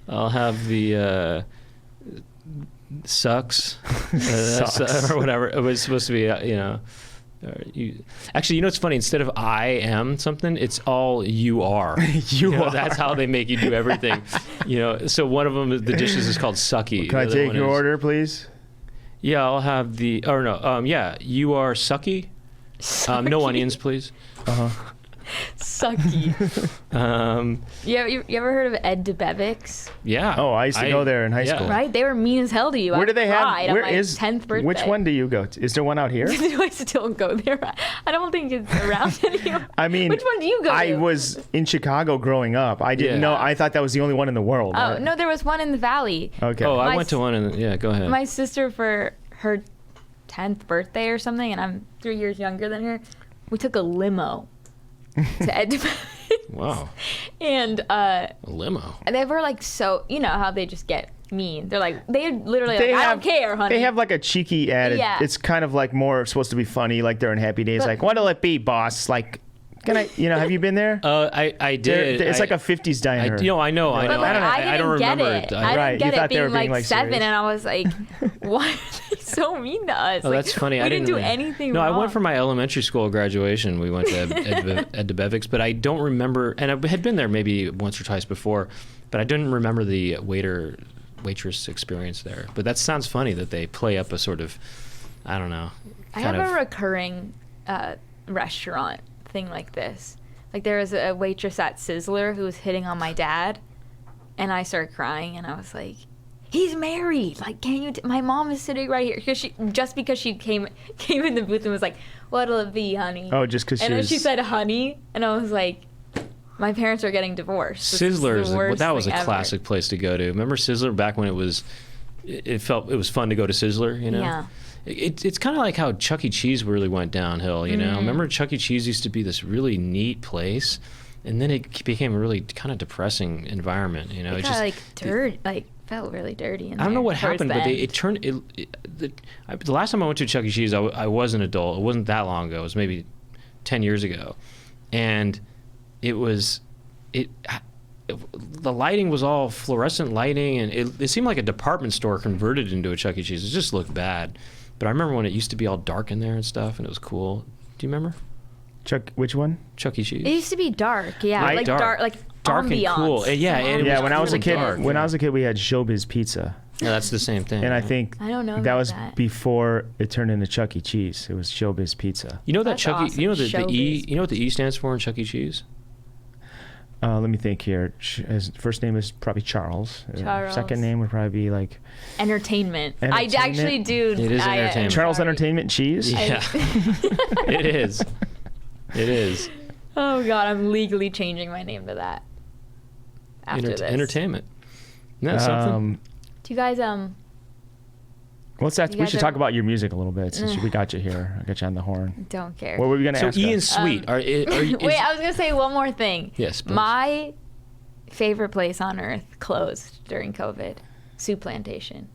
I'll have the. Sucks. Sucks. Or whatever. It was supposed to be. Actually, you know what's funny? Instead of I am something, it's all you are. You know, are. That's how they make you do everything. So one of them, the dishes is called sucky. Can I The other take one your is- order, please? Yeah, I'll have the. Or no. Yeah, you are sucky. No onions, please. Sucky. You ever heard of Ed DeBevics? Yeah. Oh, I used to go there in high school. Right? They were mean as hell to you. Where I do they have? cried Where on my is 10th birthday? Which one do you go to? Is there one out here? Do I still go there? I don't think it's around anymore. I mean, which one do you go I to? was in Chicago growing up. I didn't Yeah. know. I thought that was the only one in the world. Oh no, there was one in the valley. Okay. Oh, I My went to one, and yeah, go ahead. My sister, for her 10th birthday or something, and I'm 3 years younger than her, we took a limo to Ed DeBevics. Wow, And a limo. they were like, so, you know how they just get mean. They're like, they literally They like, I have- don't care, honey. They have like a cheeky attitude. Yeah. It's kind of like more supposed to be funny, like during Happy Days. But- Like, what'll it be, boss? Like, can I? Have you been there? I did. It's like a '50s diner. I know. But like, I don't didn't get remember it. it. I Right, didn't you get thought it they were being being, like like, 7, serious. and I was like, why are they so mean to us? Oh, Like, that's funny. We I didn't do anything No, wrong. I went for my elementary school graduation. We went to Ed DeBevics, but I don't remember. And I had been there maybe once or twice before, but I didn't remember the waitress experience there. But that sounds funny that they play up a sort of, I don't know. I have a recurring restaurant thing like this. Like, there was a waitress at Sizzler who was hitting on my dad, and I started crying, and I was like, he's married. Like, can you? My mom is sitting right here. Because she came in the booth and was like, what'll it be, honey? Oh, just because and then she said honey, and I was like, my parents are getting divorced. This is the worst that was a thing ever. classic place to go to. Remember Sizzler back when it was fun to go to Sizzler, you know? Yeah. It's kind of like how Chuck E. Cheese really went downhill, you know? Remember Chuck E. Cheese used to be this really neat place, and then it became a really kind of depressing environment, you know? It got like dirt, like felt really dirty. I don't know what happened, but the last time I went to Chuck E. Cheese, I was an adult. It wasn't that long ago. It was maybe 10 years ago, and the lighting was all fluorescent lighting, and it seemed like a department store converted into a Chuck E. Cheese. It just looked bad. But I remember when it used to be all dark in there and stuff, and it was cool. Do you remember? Which one? Chuck E. Cheese. It used to be dark, yeah, Right, like dark. like Dark and ambiance. cool. Yeah, and it Yeah, was when I was a really kid, dark. when I was a kid, we had Showbiz Pizza, Yeah, that's the same thing. and I yeah. think I don't know that about was that. before it turned into Chuck E. Cheese. It was Showbiz Pizza. You know that That's Chuck E. awesome. You know the E. Showbiz. You know what the E stands for in Chuck E. Cheese? Let me think here. His first name is probably Charles. Charles. Second name would probably be like Entertainment. I Entertainment? actually do. It is I, entertainment. Charles sorry. Entertainment Cheese. Yeah, it is. It is. Oh God, I'm legally changing my name to that. After this. Entertainment. Isn't that something? Do you guys What's that? You We guys should are- talk about your music a little bit since we got you here. I got you on the horn. don't care? What were we gonna So ask? E and us? Sweet are you? Wait, I was gonna say one more thing. Yes, please. My favorite place on earth closed during COVID. Soup Plantation.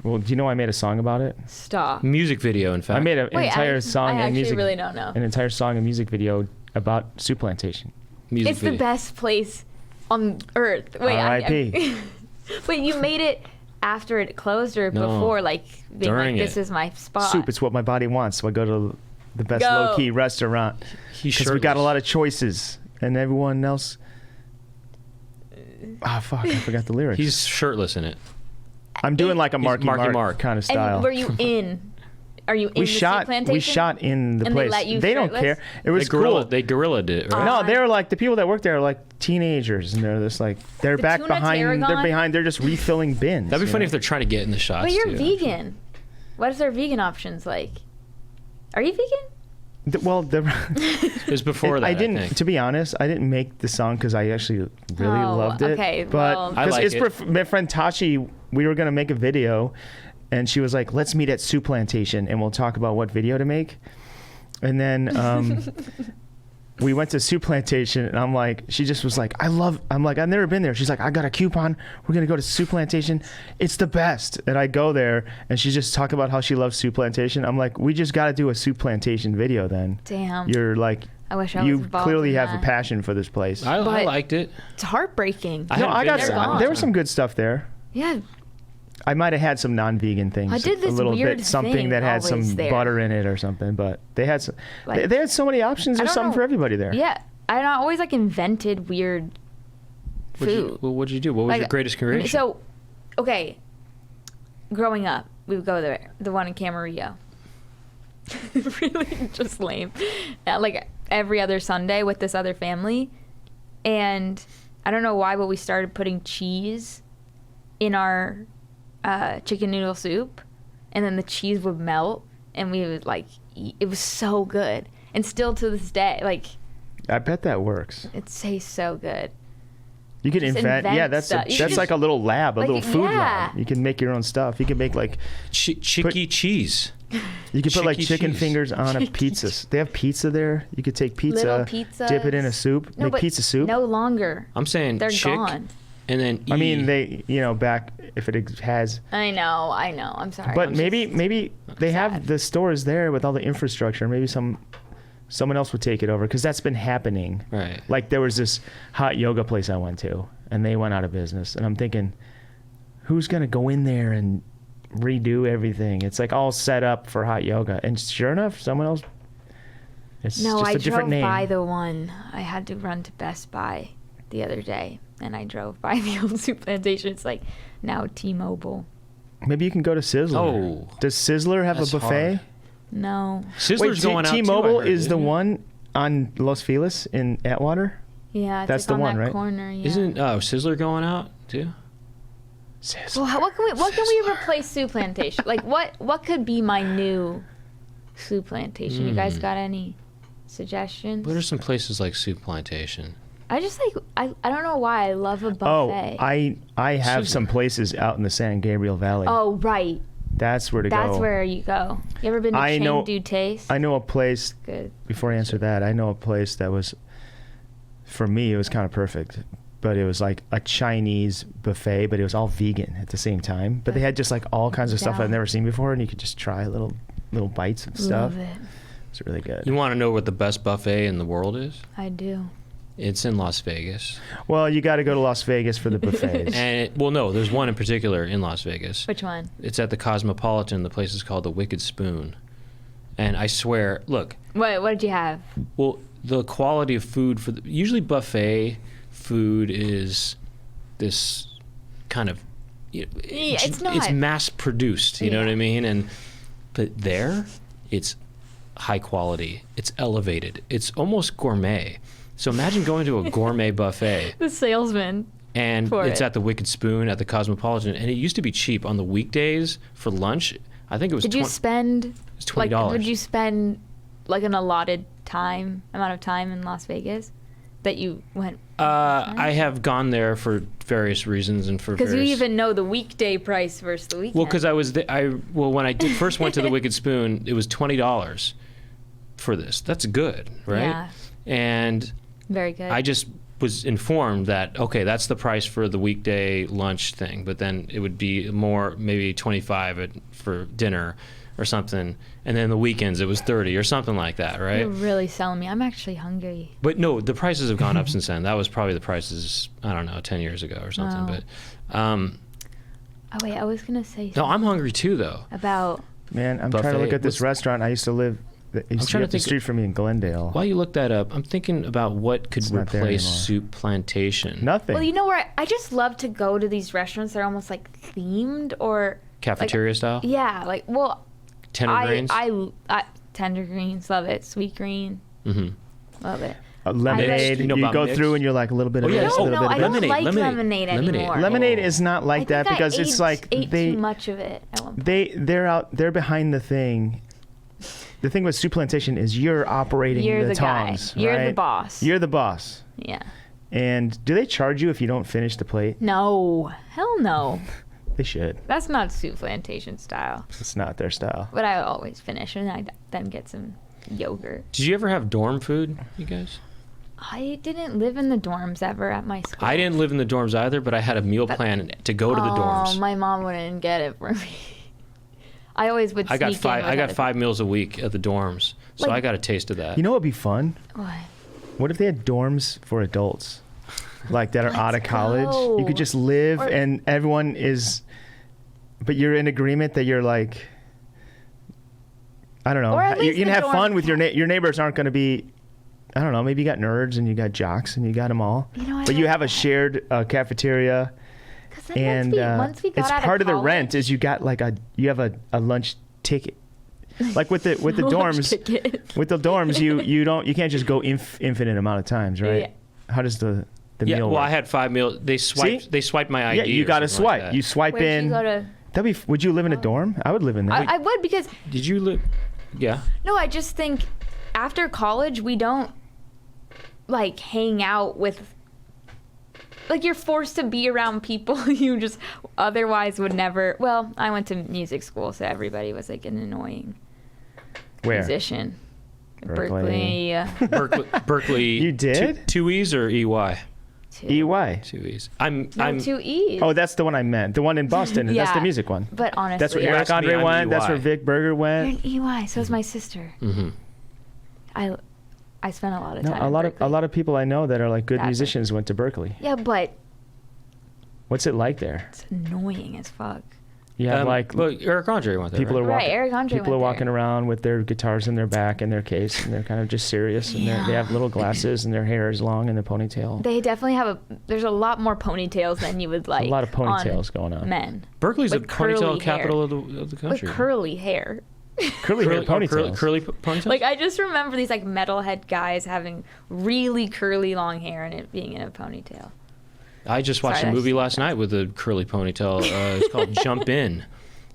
Well, do you know I made a song about it? Stop. music video. In fact, I made an Wait, entire song I and actually music. really don't know. An entire song and music video about Soup Plantation. music It's video. the best place on earth. Wait, R.I.P. Wait, you made it after it closed or No, before? Like being during like, this it. is my spot. Soup, it's what my body wants. So I go to the best Go. low-key restaurant He's because we got a shirtless. lot of choices, and everyone else. Ah, fuck! I forgot the lyrics. He's shirtless in it. I'm doing like a He's Marky Marky Mark, Mark. kind of style. And were you in? Are you in we the shot. Soup Plantation? We shot in the And they place. let you don't shirtless? care. It was cool. They gorillaed it, right? No, they were like the people that work there are like teenagers, and they're just like they're The back tuna behind. They're tarragon? behind. They're just refilling bins. That'd be you funny know? if they're trying to get in the shots. But you're too. vegan. What is their vegan options like? Are you vegan? Well, It was before that. I didn't. think. To be honest, I didn't make the song because I actually really Oh, loved it. okay, but well- I like it. my friend Tashi, we were gonna make a video, and she was like, "Let's meet at Soup Plantation, and we'll talk about what video to make." And then we went to Soup Plantation, and I'm like, she just was like, I'm like, I've never been there. She's like, I got a coupon. We're gonna go to Soup Plantation. It's the best. And I go there, and she just talk about how she loves Soup Plantation. I'm like, we just got to do a Soup Plantation video then. Damn. You're like, I wish I was you involved clearly in have that. a passion for this place. I But- liked it. It's heartbreaking. I No, haven't I been got there They're in a gone. long there was some time. good stuff there. Yeah. I might have had some non-vegan things. I did this a little weird bit, something thing that had some always there. butter in it or something. But they had some. Like- they had so many options. I There's don't something know. for everybody there. Yeah. I always like invented weird food. What'd you do? What was Like, your greatest creation? So, okay, growing up, we would go there. The one in Camarillo. Really just lame. Like every other Sunday with this other family, and I don't know why, but we started putting cheese in our chicken noodle soup, and then the cheese would melt, and we would like eat. It was so good, and still to this day, like I bet that works. it tastes so good. You can Just invent. Yeah, invent that's stuff. You that's just- like a little lab, a like, little food yeah. lab. You can make your own stuff. You can make like Chicky cheese. you can put like Chicky chicken cheese. fingers on a pizza. They have pizza there. You could take Little pizza, dip it in a pizzas. soup, No, make but pizza soup. No longer. I'm saying They're chick, gone. and then I mean, E. they back if it has. I know. I'm sorry. But I'm maybe just- they have sad. the stores there with all the infrastructure. Maybe someone else would take it over because that's been happening. Right. Like there was this hot yoga place I went to, and they went out of business. And I'm thinking, who's gonna go in there and redo everything? It's like all set up for hot yoga, and sure enough, someone else. It's No, just I a different drove name. by the one. I had to run to Best Buy the other day, and I drove by the old Soup Plantation. It's like now T-Mobile. Maybe you can go to Sizzler. Oh. Does Sizzler have That's a buffet? hard. No. Sizzler's going out too, I T-Mobile heard, is the isn't it? one on Los Feliz in Atwater. Yeah, it's That's like the on one, that right? corner. Yeah. Isn't Sizzler going out too? Sizzler. Well, what can we replace Soup Plantation? Like what could be my new Soup Plantation? You guys got any suggestions? What are some places like Soup Plantation? I just like I don't know why I love a Oh, buffet. I have Sizzler. some places out in the San Gabriel Valley. Oh, right. That's where to That's go. where you go. You ever been to I Chain know- Do Taste? I know a place. Good. Before I answer that, I know a place that was, for me, it was kind of perfect. But it was like a Chinese buffet, but it was all vegan at the same time. But they had just like all kinds of stuff Down. I've never seen before, and you could just try little bites of stuff. Love it. It's really good. You want to know what the best buffet in the world is? I do. It's in Las Vegas. Well, you got to go to Las Vegas for the buffets. No, there's one in particular in Las Vegas. Which one? It's at the Cosmopolitan. The place is called the Wicked Spoon. And I swear, look. What did you have? Well, the quality of food usually buffet food is this kind of, it's not. It's mass produced. You know what I mean? But there, it's high quality. It's elevated. It's almost gourmet. So imagine going to a gourmet buffet. The salesman. And it's at the Wicked Spoon at the Cosmopolitan. And it used to be cheap on the weekdays for lunch. I think it was Did you spend... It was $20. Did you spend like an allotted amount of time in Las Vegas that you went? I have gone there for various reasons and for because you even know the weekday price versus the weekend. Well, because I was when I first went to the Wicked Spoon, it was $20 for this. That's good, right? Yeah. And very good. I just was informed that okay, that's the price for the weekday lunch thing, but then it would be more, maybe $25 for dinner or something, and then the weekends it was $30 or something like that, right? You're really selling me. I'm actually hungry. But no, the prices have gone up since then. That was probably the prices, I don't know, 10 years ago or something. Oh. But oh wait, I was gonna say something. no, I'm hungry too, though. About Man, I'm trying to look at this restaurant. I used to live. It used to be up the street from me in Glendale. While you look that up, I'm thinking about what could It's not there replace anymore. Soup Plantation. Nothing. well, you know where I just love to go to these restaurants. They're almost like themed or Cafeteria style? yeah, like well. Tender greens? I tender greens, love it. Sweet green, love it. Lemonade. You know You about go mix? through and you're like a little bit of Oh, yeah. this, a Oh, little no, bit I of don't this. like Lemonade. anymore. Lemonade is not like I that think because I it's like ate they too much of it at one point. they're behind the thing. The thing with Soup Plantation is you're operating You're the the guy. tongs. You're the right? boss. You're the boss. Yeah. And do they charge you if you don't finish the plate? No, hell no. They should. That's not Soup Plantation style. It's not their style. But I always finish and I then get some yogurt. Did you ever have dorm food, you guys? I didn't live in the dorms ever at my school. I didn't live in the dorms either, but I had a meal plan to go to the dorms. Oh, my mom wouldn't get it for me. I always would sneak in. I got 5 meals a week at the dorms, so Like- I got a taste of that. You know what would be fun? What? What if they had dorms for adults? Like that are out of Let's college? go. You could just live Or- and everyone is, but you're in agreement that you're like, I don't know. Or at You least can the have dorm- fun with your neighbors aren't going to be, I don't know, maybe you got nerds and you got jocks and you got them all. You know, I But you don't have a know. shared cafeteria. 'Cause then And once we got it's out part of the college, rent is you got like you have a lunch ticket. Like with the lunch dorms, ticket. with the dorms you can't just go infinite amount of times, right? Yeah. How does the yeah, meal well, work? I had 5 meals. They swiped my ID. Yeah, you or got to something like swipe. that. You swipe Where'd in. you go to? Would you live in a dorm? I would live in there. I would because Did you live? Yeah. no, I just think after college we don't like hang out with. Like you're forced to be around people you just otherwise would never. Well, I went to music school, so everybody was like an annoying Where? musician. Berkeley. Berkeley. You did? Two E's or EY? EY. 2 E's. No, 2 E's. Oh, that's the one I meant. The one in Boston. That's Yeah. the music one. But honestly, That's where You're Eric asking me, Andre I'm went. That's EY. where Vic Berger you're went. an EY. So is my sister. Mm-hmm. I spent a lot of No, time. a in lot Berkeley. of people I know that are like good That's it. musicians went to Berkeley. Yeah, but What's it like there? it's annoying as fuck. You have like well, Eric Andre went there. people are right? walking. Right, Eric Andre People are went walking there. around with their guitars in their back and their case, and they're kind of just serious, and they have little glasses, and their hair is long in the ponytail. They definitely have there's a lot more ponytails than you would like. a lot of on ponytails going on. Men Berkeley's the with curly ponytail hair. capital of the with country. curly hair. Curly hair ponytails. Curly ponytails. Like I just remember these like metalhead guys having really curly long hair and it being in a ponytail. I just watched Sorry, a movie that's- last night with a curly ponytail. It's called Jump In.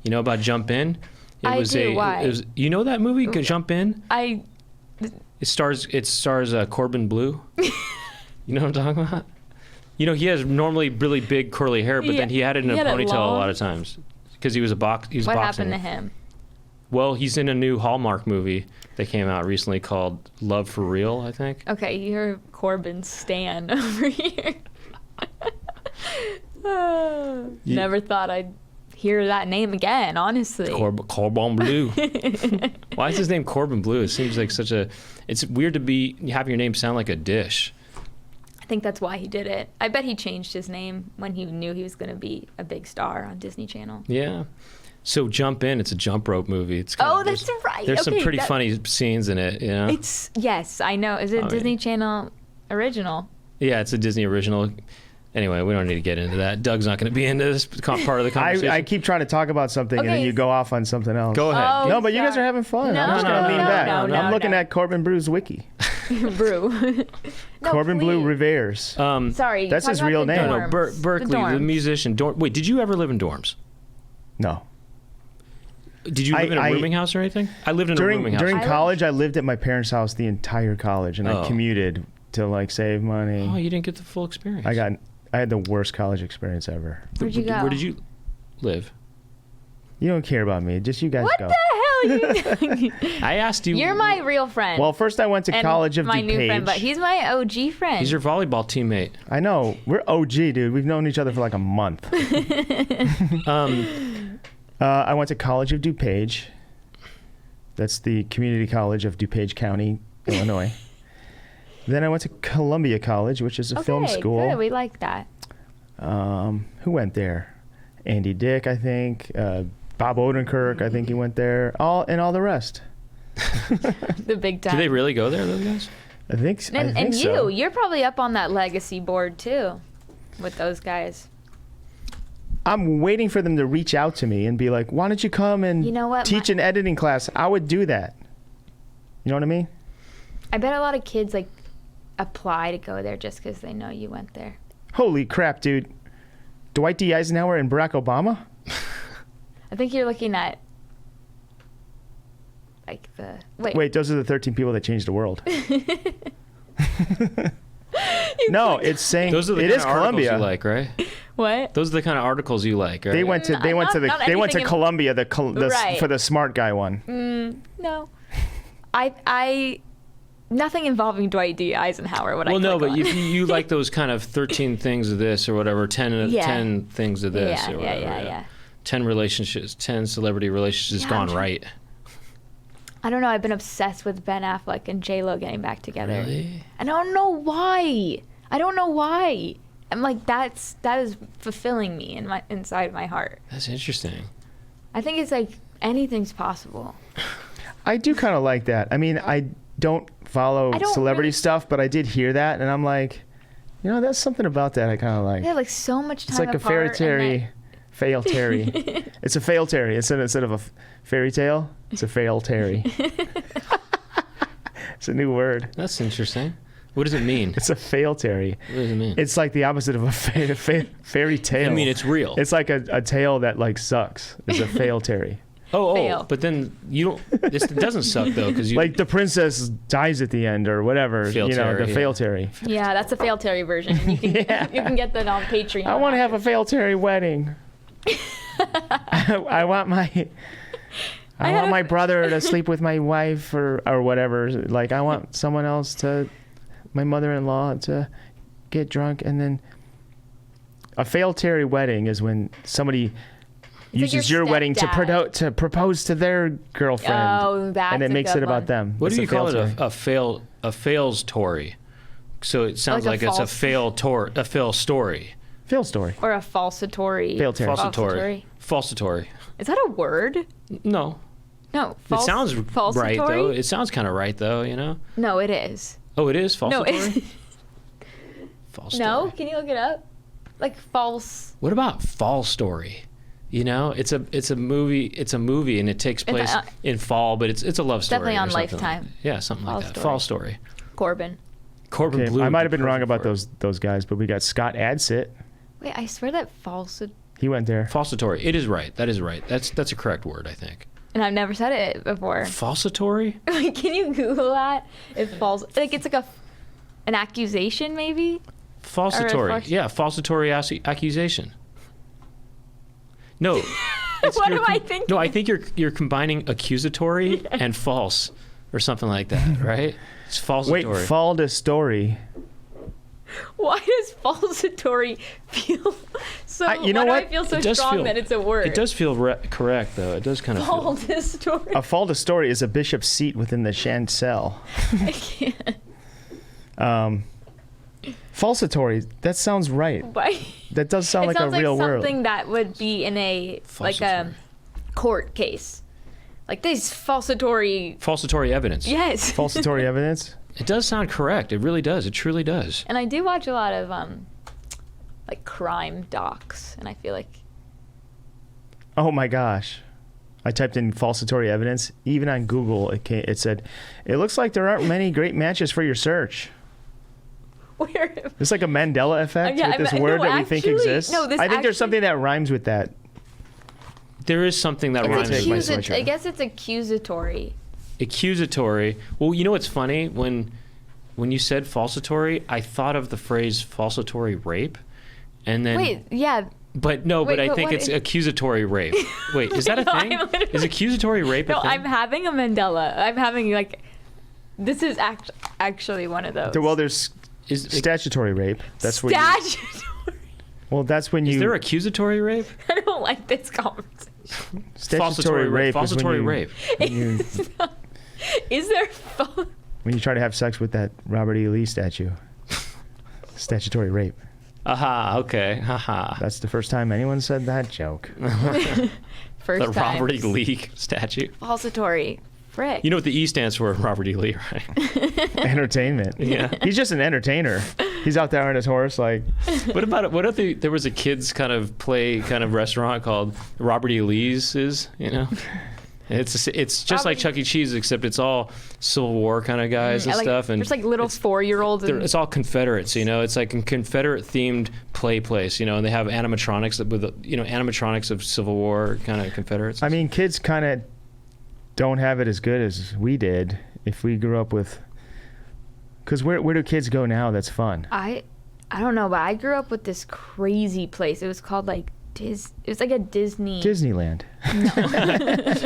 You know about Jump In? I do. Why? You know that movie, Jump In? I It stars Corbin Blue. You know what I'm talking about? You know, he has normally really big curly hair, but Yeah, then he had it in a he had it ponytail a long. lot of times because he was what boxing. happened to him? Well, he's in a new Hallmark movie that came out recently called Love for Real, I think. Okay, you're Corbin Stan over here. Never thought I'd hear that name again, honestly. Cordon Bleu. Why is his name Corbin Bleu? It seems like such a... It's weird to have your name sound like a dish. I think that's why he did it. I bet he changed his name when he knew he was going to be a big star on Disney Channel. Yeah. So Jump In, it's a jump rope movie. It's that's right. There's some pretty funny scenes in it, you know? Yes, I know. Is it Disney Channel original? Yeah, it's a Disney original. Anyway, we don't need to get into that. Doug's not going to be into this part of the conversation. I keep trying to talk about something and then you go off on something else. Go ahead. Oh, No, but you guys are having fun. No, I'm just going to lean back. no, I'm looking no. at Corbin Bleu's wiki. Brew. Corbin Bleu Rivers. Sorry. That's talk his about real the name. No, dorms. Berkeley, the dorms. musician. Wait, did you ever live in dorms? No. Did you live in a rooming house or anything? I lived in a rooming house. During college, I lived at my parents' house the entire college, and I commuted to like save money. Oh, you didn't get the full experience. I had the worst college experience ever. Where'd you go? Where did you live? You don't care about me. Just you guys What go. the hell? I asked you. You're my real friend. Well, first I went to and College of my DuPage. new friend, but he's my OG friend. He's your volleyball teammate. I know. We're OG, dude. We've known each other for like a month. I went to College of DuPage. That's the community college of DuPage County, Illinois. Then I went to Columbia College, which is a film school. Good. We like that. Who went there? Andy Dick, I think. Bob Odenkirk, I think he went there. All the rest. The big time. Do they really go there, those guys? I think so. And so. you're probably up on that legacy board too, with those guys. I'm waiting for them to reach out to me and be like, why don't you come and teach an editing class? I would do that. You know what I mean? I bet a lot of kids like apply to go there just because they know you went there. Holy crap, dude. Dwight D. Eisenhower and Barack Obama? I think you're looking at like the... Wait, those are the 13 people that changed the world. No, it's saying those are the it kind is of articles Columbia. you like, right? What? Those are the kind of articles you like, right? They went to Columbia Right. for the smart guy one. No. I nothing involving Dwight D. Eisenhower would I Well, no, click but on. you like those kind of 13 things of this or whatever, 10 things of this or whatever. Yeah. 10 relationships, 10 celebrity relationships gone right. I don't know. I've been obsessed with Ben Affleck and J-Lo getting back together. Really? I don't know why. I'm like, that is fulfilling me inside my heart. That's interesting. I think it's like anything's possible. I do kind of like that. I mean, I don't follow celebrity stuff, but I did hear that, and I'm like, that's something about that I kind of like. They have like so much time It's like a fairy tale. It's a fail Terry. Instead of a fairy tale, it's a fail Terry. It's a new word. That's interesting. What does it mean? It's a fail Terry. What does it mean? It's like the opposite of a fairy tale. I mean, it's real. It's like a tale that like sucks. It's a fail Terry. Fail. But then you don't. This doesn't suck though, because you like the princess dies at the end or whatever. Fail Terry, the fail Terry. Yeah, that's a fail Terry version. You can you can get that on Patreon. I want to have a fail Terry wedding. I want my brother to sleep with my wife or whatever. Like I want someone else my mother-in-law to get drunk, and then a fail Terry wedding is when somebody uses your wedding to propose to their girlfriend. Oh, that's and it makes it about them. What It's do you call it? fail-Terry. A fails Tory. So it sounds Like like, a it's a fail story. Fail story. Or a falsatory. Fail Terry. Falsatory. Is that a word? No. No. It sounds right though. It sounds kind of right though, No, it is. Oh, it is falsatory? No, it's... False No? story. Can you look it up? Like false... What about Fall Story? It's a movie and it takes place in fall, but it's a love story. Definitely on or something Lifetime. Something like that. Story. Fall Story. Corbin Bleu. I might have been wrong about those guys, but we got Scott Adsit. Wait, I swear that He went there. Falsatory. It is right. That is right. That's a correct word, I think. And I've never said it before. Falsatory? Like, can you Google that? It's false. Like, it's like an accusation, maybe? Falsatory. Yeah, falsatory accusation. No. What am I thinking? No, I think you're combining accusatory and false or something like that, right? It's falsatory. Wait, Falda story. Why does falsatory feel so? You know why what? do I feel so It does strong feel- that it's a word? It does feel correct, though. It does kind of feel... Falsatory. A faldostory is a bishop's seat within the chancel. I can't. Falsatory, that sounds right. Why? That does sound It like a sounds real like word. something that would be in a like a court case. Like this falsatory. Falsatory evidence. Yes. Falsatory evidence? It does sound correct. It really does. It truly does. And I do watch a lot of like crime docs, and I feel like Oh my gosh. I typed in falsatory evidence. Even on Google, it said, it looks like there aren't many great matches for your search. where. It's like a Mandela effect Yeah, with this no, word that we think actually- exists. no, this I think there's actually- something that rhymes with that. There is something that rhymes Take my with sweatshirt. I guess it's accusatory. accusatory. Well, you know what's funny? When you said falsatory, I thought of the phrase falsatory rape, and then Wait, yeah. but no, Wait, but I but think what it's is- accusatory rape. Wait, is that a No, thing? I'm literally- Is accusatory rape a No, thing? I'm having a Mandela. I'm having like. This is actually one of those. Well, there's Is statutory rape. That's what. Statutory. Well, that's when Is you. there accusatory rape? I don't like this conversation. Statutory rape. is when Falsatory you- rape. when you, Is there? when you try to have sex with that Robert E. Lee statue. Statutory rape. Aha. Okay. Haha. That's the first time anyone said that joke. First The time. Robert E. Lee statue. Falsatory. Frick. You know what the E stands for? Robert E. Lee, right? Entertainment. Yeah. He's just an entertainer. He's out there on his horse, like. What about it? What if there was a kids kind of play kind of restaurant called Robert E. Lee's? You know, it's just like Chuck E. Cheese, except it's all Civil War kind of guys and Yeah, like, stuff, and there's like little 4-year-olds. it's all Confederates. You know, it's like a Confederate themed play place. You know, and they have animatronics animatronics of Civil War kind of Confederates. I mean, kids kind of don't have it as good as we did if we grew up with. Because where do kids go now that's fun? I don't know, but I grew up with this crazy place. It was called like it was like a Disney. Disneyland.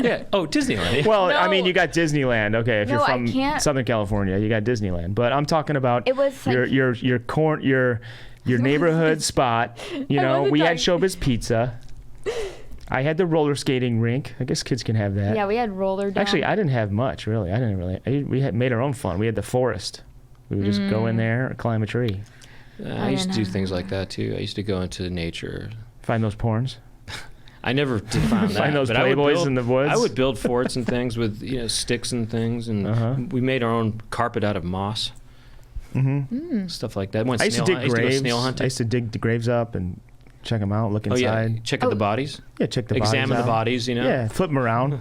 yeah. Oh, Disneyland. Yeah. Well, No. I mean, you got Disneyland. Okay, if No, you're I from can't- Southern California, you got Disneyland. But I'm talking about It was like- your neighborhood spot. You I know, wasn't we had talking- Showbiz Pizza. I had the roller skating rink. I guess kids can have that. Yeah, we had roller down. Actually, I didn't have much really. We had made our own fun. We had the forest. We would just go in there, climb a tree, I used to do didn't things like that too. I used to go into nature. find those porns. I never did find that. Find those but I would playboys build- in the woods. I would build forts and things with sticks and things, and we made our own carpet out of moss, stuff like that. Went I used to snail dig hunt- I used to go graves. snail I hunting. used to dig the graves up and check them out, look Oh yeah, inside. check out the bodies, Check the examine bodies the out. bodies. You know. Yeah, flip them around,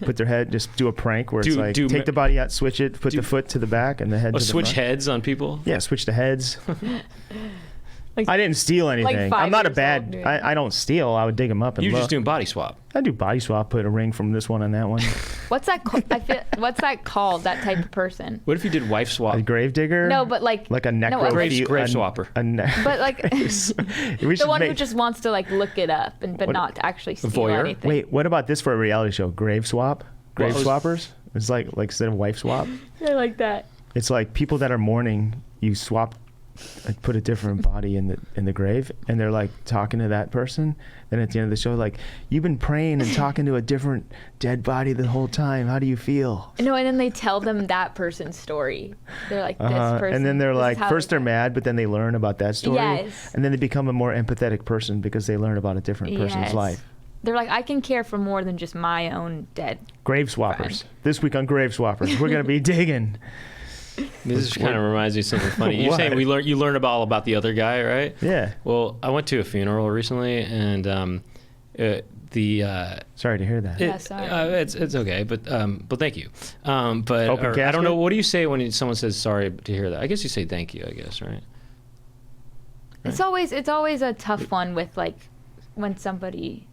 put their head, just do a prank where it's like do- take the body out, switch it, put the foot to the back and the head Or to the switch front. heads on people. Yeah, switch the heads. Like- I didn't steal anything. 5 I'm not a years bad. old, dude. I don't steal. I would dig them up and You're look. just doing body swap. I do body swap. Put a ring from this one on that one. What's that? What's that called? That type of person? What if you did wife swap? A grave digger. No, but like like a necro. like- Grave swapper. But like we the should one who make- just wants to like look it up but What- not to actually steal voyeur? anything. Wait, what about this for a reality show? Grave swap. Grave Well, swappers. It's like instead of wife swap, I like that. it's like people that are mourning. You swap, like put a different body in the grave, and they're like talking to that person. Then at the end of the show, like you've been praying and talking to a different dead body the whole time. How do you feel? No, and then they tell them that person's story. They're like, this person. And then they're this is like, how first they they're mad, but then they learn about that story. Yes. And then they become a more empathetic person because they learn about a different person's Yes. life. They're like, I can care for more than just my own dead. Grave swappers. This week on Grave Swappers, we're going to be digging. This kind of reminds me of something funny. You're What? saying you learn all about the other guy, right? Yeah. Well, I went to a funeral recently, and Sorry to hear that. Yeah, sorry. It's okay, but thank you. But Open I don't casket? know. What do you say when someone says sorry to hear that? I guess you say thank you. I guess, right? It's always a tough one with like when somebody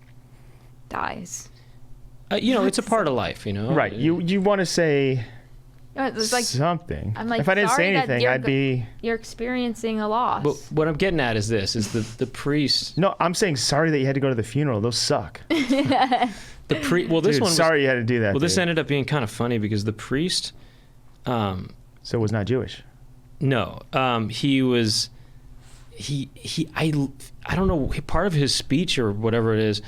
dies. It's a part of life. Right. You want to say It's like something. I'm like, if I didn't say sorry that anything, you're I'd be... you're experiencing a loss. But what I'm getting at is this: is the priest. No, I'm saying sorry that you had to go to the funeral. Those suck. Well, this Dude, one. sorry you had to do that. Well, this dude. ended up being kind of funny because the priest. So it was not Jewish. No, he was. I don't know, part of his speech or whatever it is,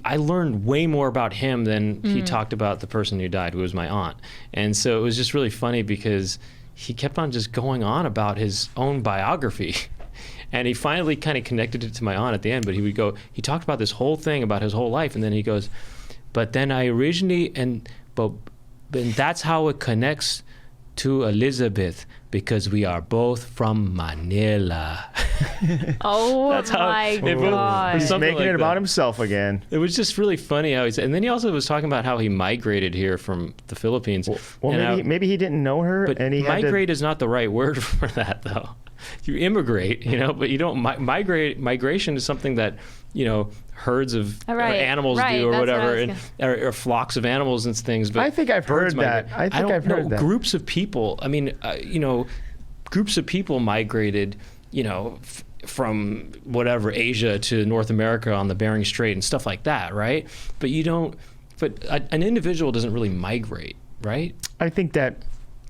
I learned way more about him than he talked about the person who died, who was my aunt. And so it was just really funny because he kept on just going on about his own biography. And he finally kind of connected it to my aunt at the end, but he talked about this whole thing about his whole life, and then he goes, but then I originally, and that's how it connects to Elizabeth, because we are both from Manila. Oh, That's how my it was. God. He's Something making like it about that. himself again. It was just really funny how and then he also was talking about how he migrated here from the Philippines. Well, And maybe he didn't know her, but and he had migrate is not the right word for that, though. You immigrate, but you don't migrate. Migration is something that, herds of Right, animals right, do or that's what I whatever, was or flocks of animals and things. But I think I've birds heard that. migrate. I think I've heard that. Groups of people. I mean, groups of people migrated, from whatever Asia to North America on the Bering Strait and stuff like that, right? But you don't. But an individual doesn't really migrate, right? I think that,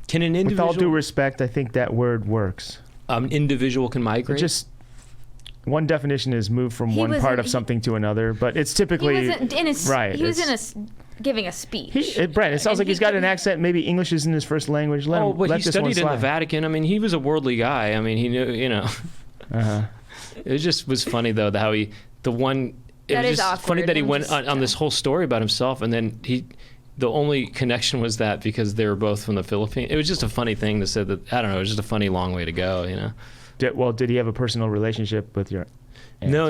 Can an with individual? all due respect, I think that word works. An individual can migrate. Just one definition is move from He one part wasn't- of something to another, but it's He typically wasn't in his. right. He was it's- giving a speech. Brent, it sounds And like he's he got could- an accent. Maybe English isn't his first language. Let him. but let he this one studied in the slide. Vatican. I mean, he was a worldly guy. I mean, he knew, Uh-huh. It just was funny though how it That was is just funny awkward. that he I'm went just, on this whole story about himself, and then the only connection was that because they were both from the Philippines. It was just a funny thing to say that. I don't know. It was just a funny long way to go. Did he have a personal relationship with your? No.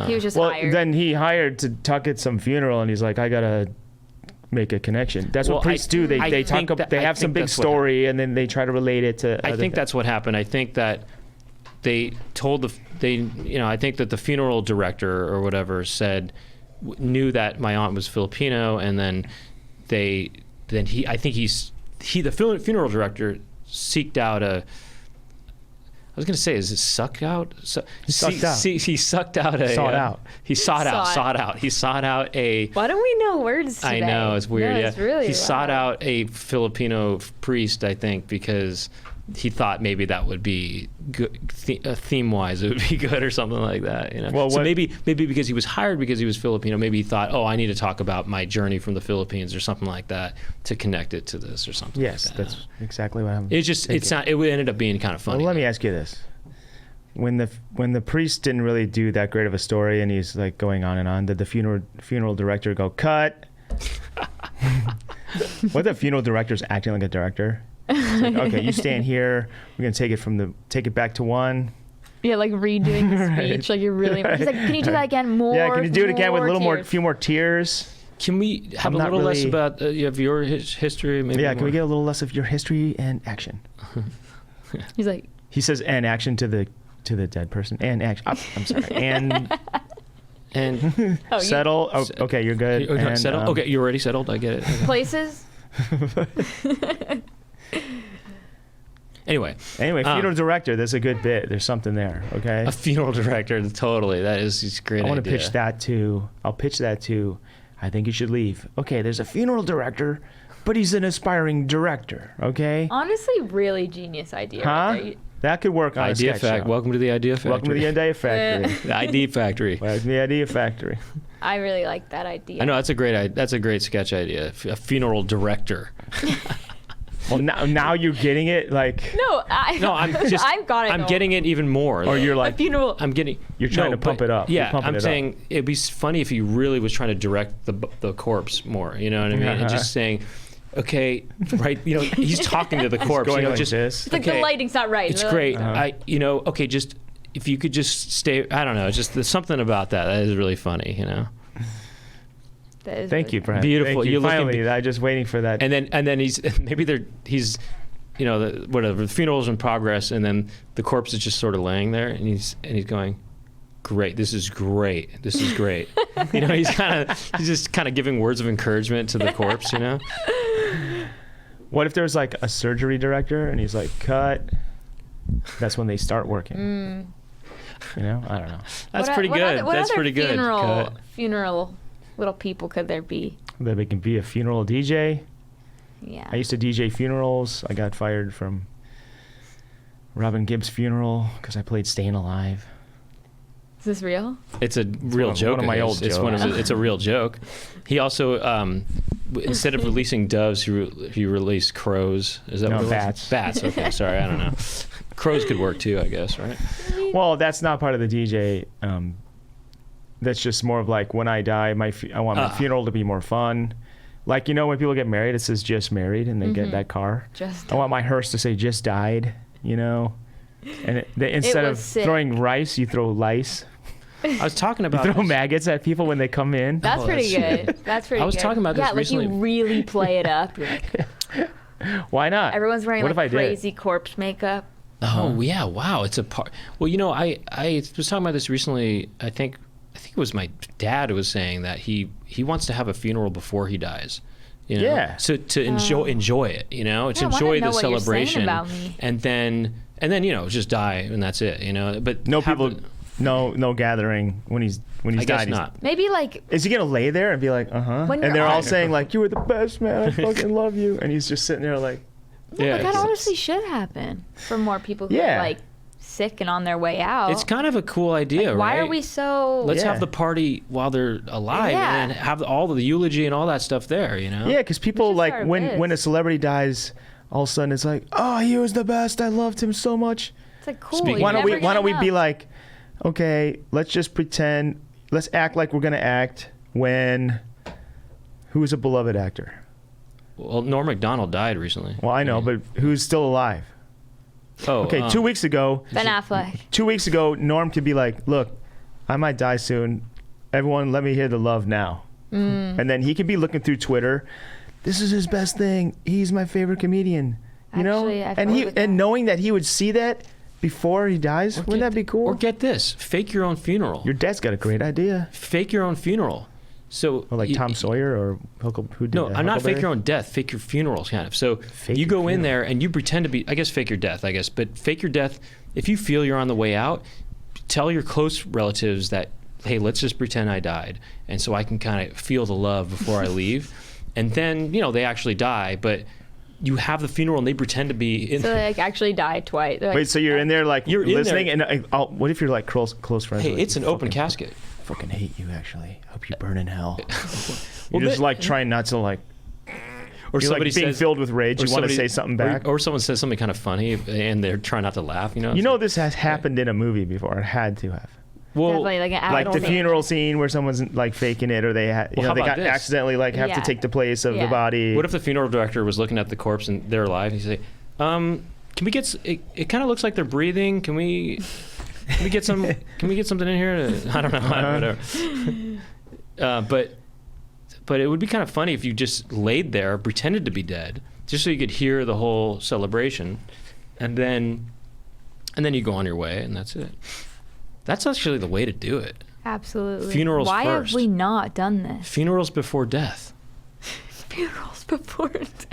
He was just Well, hired. then he hired to talk at some funeral, and he's like, I gotta make a connection. That's Well, what priests do. They I they think talk. that- They I have some think big that's what story, and then they try to relate it to. I other think things. that's what happened. I think that I think that the funeral director or whatever knew that my aunt was Filipino, and then the funeral director seeked out a. I was going to say, is it sucked out? Sucked out. He sucked out a. Sought out. He sought out. He sought out a. Why don't we know words today? I know, it's weird. No, Yeah, it's really he sought wild. out a Filipino priest, I think, because he thought maybe that would be good, theme-wise, it would be good or something like that. Well, so what- maybe because he was hired because he was Filipino, maybe he thought, I need to talk about my journey from the Philippines or something like that to connect it to this or something. Yes, like that. that's exactly what I'm. It ended up being kind of funny. Well, let me ask you this: when the priest didn't really do that great of a story, and he's like going on and on, did the funeral director go cut? What if the funeral director's acting like a director? It's like, okay, you stand here. We're gonna take it back to one. Yeah, like redoing the Right. speech. Like you're really. He's like, can you do that again? More. Yeah, can you do it again with a tears. few more tears? Can we have I'm a not little less really- about of your history? Maybe Yeah, can more? we get a little less of your history and action? He's like, He says and action to the dead person and action. Oh, I'm sorry. And and oh, settle. Oh, okay, you're good. And, settled? Okay, you're already settled. I get it. Okay. places. Anyway, funeral director. That's a good bit. There's something there. Okay. a funeral director, totally. That is just a great. I want to idea. pitch that to. I'll pitch that to. I think you should leave. Okay, there's a funeral director, but he's an aspiring director. Okay. Honestly, really genius idea. Huh? Right? That could work on Idea a sketch fact. show. Welcome to the Idea Factory. Welcome to the Idea Factory. The ID Factory. Welcome to the Idea Factory. I really like that idea. I know that's a great sketch idea. A funeral director. Well, now you're getting it. Like, No, I'm just. I've got it. I'm going. getting it even more. or you're A like, funeral. I'm getting. You're trying to pump but- it up. You're Yeah, pumping I'm it up. saying it'd be funny if he really was trying to direct the corpse more. You know what I mean? And just saying, okay, right? He's talking to the corpse. going like just this. It's like okay, the lighting's not right. It's great. Uh-huh. Okay, just if you could just stay. I don't know. Just there's something about that is really funny. That is Thank really you, Brad. Beautiful. Thank you. You're looking Finally, I'm just waiting for that. And then he's the funeral's in progress, and then the corpse is just sort of laying there, and he's going, great, this is great. He's just kind of giving words of encouragement to the corpse. What if there's like a surgery director and he's like, cut? That's when they start working. I don't know. That's What pretty what good. Other, what That's other pretty good. Cut. Funeral little people could there be? That they can be a funeral DJ. Yeah. I used to DJ funerals. I got fired from Robin Gibb's funeral because I played Staying Alive. Is this real? It's a real joke. One of my old it's jokes. It's a real joke. He also, instead of releasing doves, he released crows. Is that No, what it was? bats. Bats. Okay, sorry, I don't know. Crows could work too, I guess, right? Well, that's not part of the DJ. That's just more of like when I die, I want my funeral to be more fun. Like, you know, when people get married, it says just married and they get that car. Just I want my hearse to say just died, you know? And instead of was sick. throwing rice, you throw lice. I was talking about You throw this. maggots at people when they come in. That's Oh, pretty that's- good. That's pretty good. I was talking about this yeah, recently. like you really play it up. You're like, Why not? everyone's wearing What if I like did? crazy corpse makeup. Oh yeah, wow! It's a part. Well, you know, I was talking about this recently. I think it was my dad who was saying that he wants to have a funeral before he dies. You know? Yeah. So to enjoy it, you know, to Yeah, I wanna enjoy know the what you're saying celebration, about me. and then you know just die and that's it. You know, but No have people, the- no gathering when he's I guess died. not. Maybe like Is he gonna lay there and be like, uh-huh? When And you're they're all on- saying like, you were the best, man. I fucking love you. And he's just sitting there like, Yeah, that it's- honestly should happen for more people who Yeah. are like sick and on their way out. It's kind of a cool idea, Like, why right? are we so? Let's Yeah. have the party while they're alive Yeah. and have all the eulogy and all that stuff there. You know. yeah, because people Which is like our when a biz. celebrity dies, all of a sudden it's like, oh, he was the best. I loved him so much. It's like cool. Speaking- you're Why don't never we gonna be know. like, okay, let's just pretend, let's act like we're gonna act when, who is a beloved actor? Well, Norm Macdonald died recently. Well, I know, but who's still alive? Oh, Okay, 2 weeks ago, Ben Affleck? 2 weeks ago, Norm could be like, look, I might die soon. Everyone, let me hear the love now. And then he could be looking through Twitter. This is his best thing. He's my favorite comedian. You know, Actually, I've and heard of that. knowing that he would see that before he dies, wouldn't that be cool? Or get this: fake your own funeral. Your dad's got a great idea. Fake your own funeral. So Or like you- Tom Sawyer or who did No, that? I'm not Huckleberry? fake your own death. Fake your funerals, kind of. So Fake you your go in funeral. there and you pretend to be. I guess fake your death. I guess, but fake your death. If you feel you're on the way out, tell your close relatives that, hey, let's just pretend I died, and so I can kind of feel the love before I leave, and then they actually die, but you have the funeral and they pretend to be in. So they like actually died twice. They're like, Wait, so you're in there like You're in listening, there. and what if you're like close friends? Hey, with, it's an open casket. Fucking hate you, actually. Hope you burn in hell. Well, You're just that- like trying not to like. Or You're like being filled with rage. or You want to somebody- say something back. or someone says something kind of funny and they're trying not to laugh. You know this has happened in a movie before. It had to have. Well, definitely like an Like the accident. funeral scene where someone's like faking it, or they Well, they how got about this? accidentally like have to Yeah. take the place of the Yeah. body. what if the funeral director was looking at the corpse and they're alive? And he'd say, "Can we get? It kind of looks like they're breathing. Can we get some? Can we get something in here? I don't know. Whatever. But it would be kind of funny if you just laid there, pretended to be dead, just so you could hear the whole celebration, and then you go on your way, and that's it. That's actually the way to do it. Absolutely. Funerals Why first. have we not done this? Funerals before death. Funerals before death.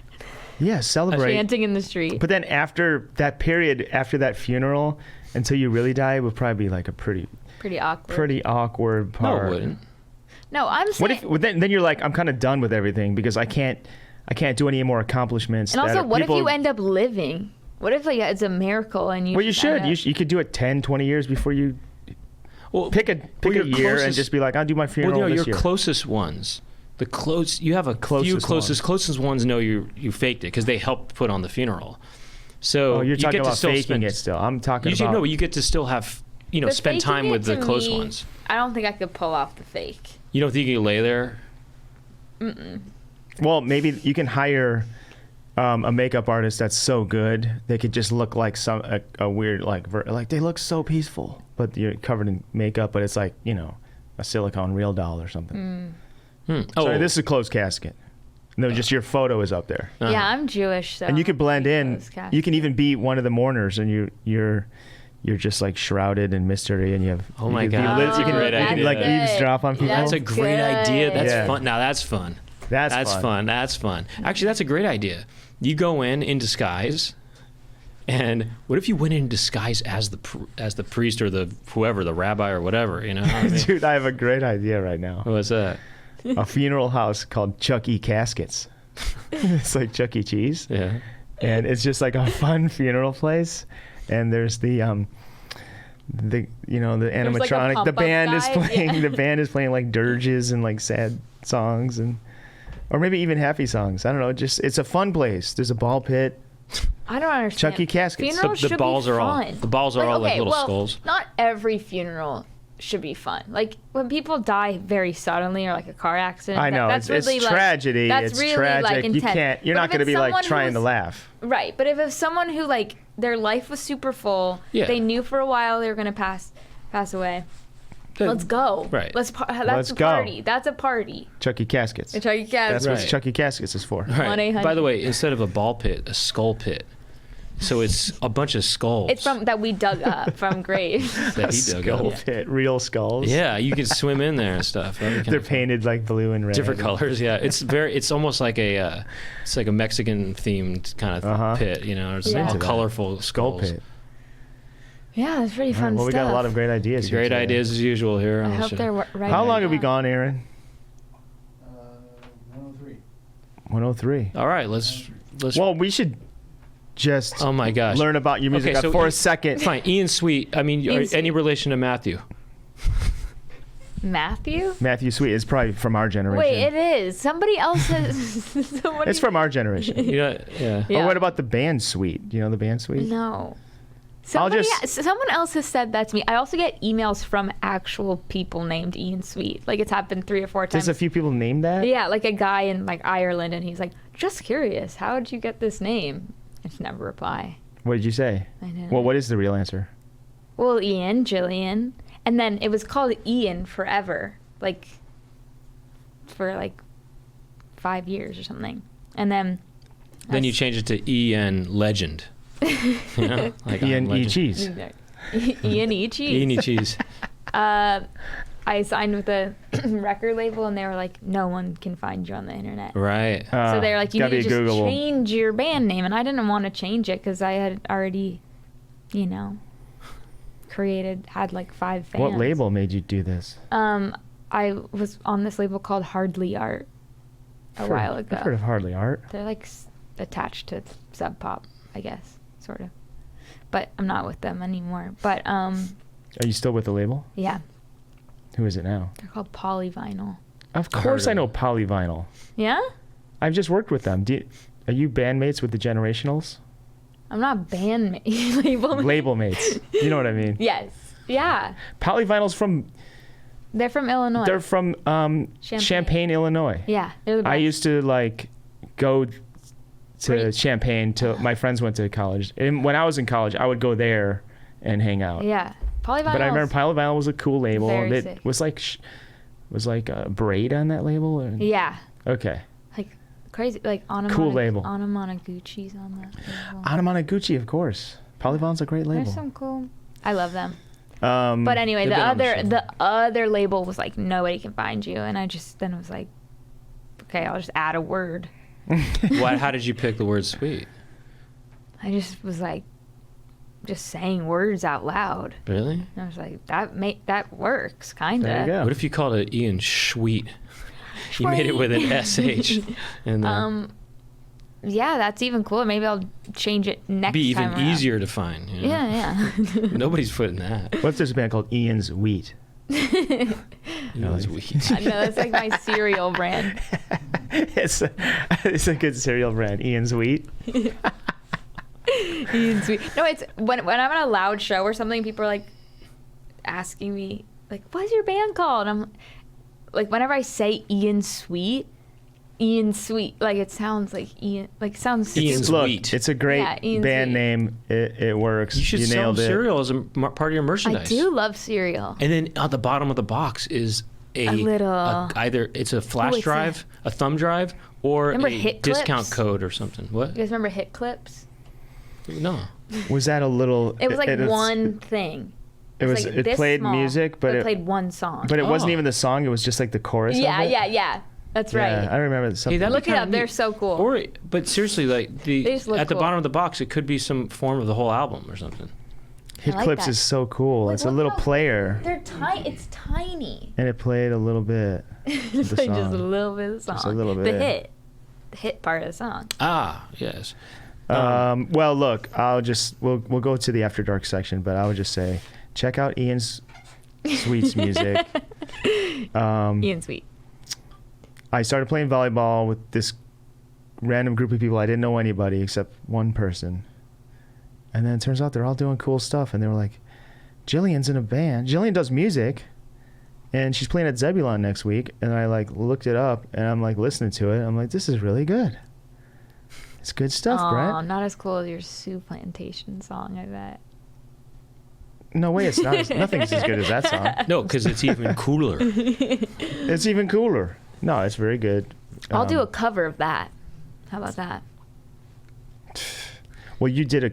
Yeah, celebrate. Chanting in the street. But then after that period, after that funeral, until you really die, would probably be like a pretty Pretty awkward. No, part. it wouldn't. No, I'm saying. What if well, then you're like, I'm kind of done with everything because I can't do any more accomplishments. and that also, are- what people- if you end up living? What if like it's a miracle and you? Well, you just should. end up- You could do it 10, 20 years before you Well, pick a your year and closest- just be like, I'll do my funeral Well, this your year. closest ones. You have a few closest ones know you faked it because they helped put on the funeral. So Oh, you're you talking get to about still faking spend, it still. I'm talking You should about. know you get to still have But spend faking time it with the to close me, ones. I don't think I could pull off the fake. You don't think you can lay there? Well, maybe you can hire a makeup artist that's so good they could just look like a weird like they look so peaceful, but you're covered in makeup, but it's like a silicone real doll or something. Oh, Sorry, this is a closed casket. No, just your photo is up there, Uh-huh. Yeah, I'm Jewish, so. and you could blend in. Closed casket. You can even be one of the mourners, and you're just like shrouded in mystery, and you have. Oh you my could be God, lit- that's you a can, great you can idea. like That's eavesdrop on people. that's a That's great idea. That's Yeah. fun. Now that's fun. That's fun. That's fun. Actually, that's a great idea. You go in disguise, and what if you went in disguise as the priest or the whoever, the rabbi or whatever? You know, what I mean? Dude, I have a great idea right now. What's that? A funeral house called Chuck E. Caskets. It's like Chuck E. Cheese. Yeah. And it's just like a fun funeral place. and there's the the like a animatronic. pump The up band is guy, playing. yeah. The band is playing like dirges and like sad songs or maybe even happy songs. I don't know. Just it's a fun place. There's a ball pit. I don't understand. Chucky Caskets. Funerals The should balls be are all- fun. the balls are all like little well, skulls. Not every funeral should be fun. Like when people die very suddenly or like a car accident. I know that's it's really like, tragedy. That's It's really tragic. like You intense. can't. You're But not if going to it's be like someone who trying to was- laugh. Right, but if it's someone who like their life was super full, Yeah. they knew for a while they were gonna pass away. Let's go. Right. That's Let's a go. party. That's a party. Chucky Caskets. The Chucky Caskets. That's what Right. Chucky Caskets is for. Right. 1-800. By the way, instead of a ball pit, a skull pit. So it's a bunch of skulls. It's from that we dug up from graves. that he dug Skull up. pit, real skulls. Yeah, you can swim in there and stuff. That'd be kinda They're fun. painted like blue and red. Different colors, yeah. It's almost like a Mexican themed kind of pit, you know. It's Yeah. all Into that. colorful Skull skulls. pit. Yeah, it's pretty All right, fun well, we stuff. got a lot of great ideas. here Great today. ideas as usual here. I on the hope show. they're right. How long right have we now. gone, Aaron? 103. 103. All right, let's. Well, we should just Oh my gosh. learn about your music Okay, so for a Ian- second. Fine, Ian Sweet. I mean, Ian any Sweet. relation to Matthew? Matthew? Matthew Sweet is probably from our generation. Wait, it is. Somebody else has. somebody, It's from our generation. Yeah, yeah. Yeah. Or what about the band Sweet? Do you know the band Sweet? No. Somebody, just- someone else has said that to me. I also get emails from actual people named Ian Sweet. Like it's happened 3 or 4 times. There's a few people named that? Yeah, like a guy in like Ireland, and he's like, "Just curious, how did you get this name?" I just never reply. What did you say? I didn't. Well, what is the real answer? Well, Ian, Jillian, and then it was called Ian forever, like for like 5 years or something, and then. Then you change it to Ian Legend. You know, like Ian I'm E. Legend. Cheese. Ian E. Cheese. Ian E. Cheese. I signed with a record label, and they were like, "No one can find you on the internet." Right. So they were like, "You gotta need to be just Googleable. change your band name," and I didn't want to change it because I had already, you know, had like 5 fans. What label made you do this? I was on this label called Hardly Art a while ago. I've heard of Hardly Art. They're like attached to Sub Pop, I guess, sort of. But I'm not with them anymore. But Are you still with the label? yeah, Who is it now? they're called Polyvinyl. Of course I know Polyvinyl. Yeah? I've just worked with them. Are you bandmates with the Generationals? I'm not bandmate label. Label mates. You know what I mean? Yes. Yeah. Polyvinyl's from They're from Illinois. they're from Champaign, Illinois. yeah. They're the I best. used to like go to Great. Champaign till my friends went to college. And when I was in college, I would go there and hang out. Yeah. Polyvinyl. But I remember Polyvinyl was a cool label. Very It sick. was like a Braid on that label. Or? Yeah. Okay. Like crazy. Like Cool label. Anamanaguchi's on that label. Anamanaguchi, of course. Polyvinyl's a great label. There's some cool. I love them. Um, But anyway, they've been on the show. the other label was like nobody can find you, and I just then was like, okay, I'll just add a word. How did you pick the word sweet? I just was like, just saying words out loud. Really? And I was like, that works, kinda. there you go. What if you called it Ian Schweet? You made it with an SH. And Yeah, that's even cooler. Maybe I'll change it next be time even around. easier to find. You know? Yeah, yeah. Nobody's putting that. What if there's a band called Ian's Wheat? Ian's Wheat. I know, that's like my cereal brand. it's a good cereal brand, Ian's Wheat. Ian Sweet. No, it's when I'm at a loud show or something, people are like asking me like, "What's your band called?" And I'm like, whenever I say Ian Sweet, like it sounds like Ian, like sounds Ian's stupid. Look, Wheat. it's a great Yeah, Ian's band Wheat. name. It works. You should sell nailed it. cereal as a part of your I merchandise. do love cereal. And then at the bottom of the box is A little- either it's a flash it's drive, a thumb drive, or Remember a Hit discount Clips? code or something. What? You guys remember Hit Clips? No. Was that a little? It was like was- one thing. It was. like It this played small, music, but it it played one song. But it wasn't Oh. even the song. It was just like the chorus. yeah, of it. yeah. That's Yeah, right. I remember something. that'd be Look it kinda up. They're neat. so cool. Or, but seriously, like They just look at the cool. bottom of the box, it could be some form of the whole album or something. Hit I like Clips that. is so cool. Like, It's a look little how- player, They're tiny. It's tiny. and it played a little bit. It's the like just a song. little bit of the song. Just a little The bit. hit part of the song. Ah, yes. Well, look, we'll go to the After Dark section, but I would just say, check out Ian's Sweet's music. Ian Sweet. I started playing volleyball with this random group of people. I didn't know anybody except one person. And then it turns out they're all doing cool stuff. And they were like, Jillian's in a band. Jillian does music. And she's playing at Zebulon next week. And I like looked it up and I'm like listening to it. I'm like, this is really good. It's good stuff, Brent. Oh, not as cool as your Sioux Plantation song, I bet. No way, it's not. Nothing's as good as that song. No, because it's even cooler. It's even cooler. No, it's very good. I'll do a cover of that. How about that? Well, you did a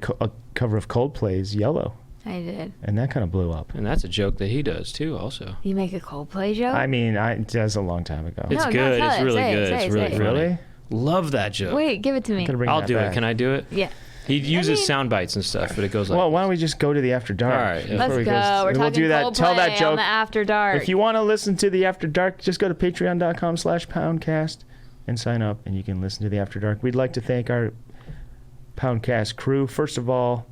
cover of Coldplay's Yellow. I did. And that kind of blew up. And that's a joke that he does too, also. You make a Coldplay joke? I mean, that was a long time ago. It's No, good. tell It's it. really Say it, good. say It's it, really say it. funny. Really? Love that joke. Wait, give it to me. Gotta bring I'll that do back. it. Can I do it? Yeah. He uses sound bites and stuff, but it goes like Well, why don't we just go to the After Dark? All right, yeah. Let's before we go. We're we'll talking do that. Coldplay Tell that on joke. the After Dark. If you want to listen to the After Dark, just go to patreon.com/Poundcast and sign up, and you can listen to the After Dark. We'd like to thank our Poundcast crew. First of all,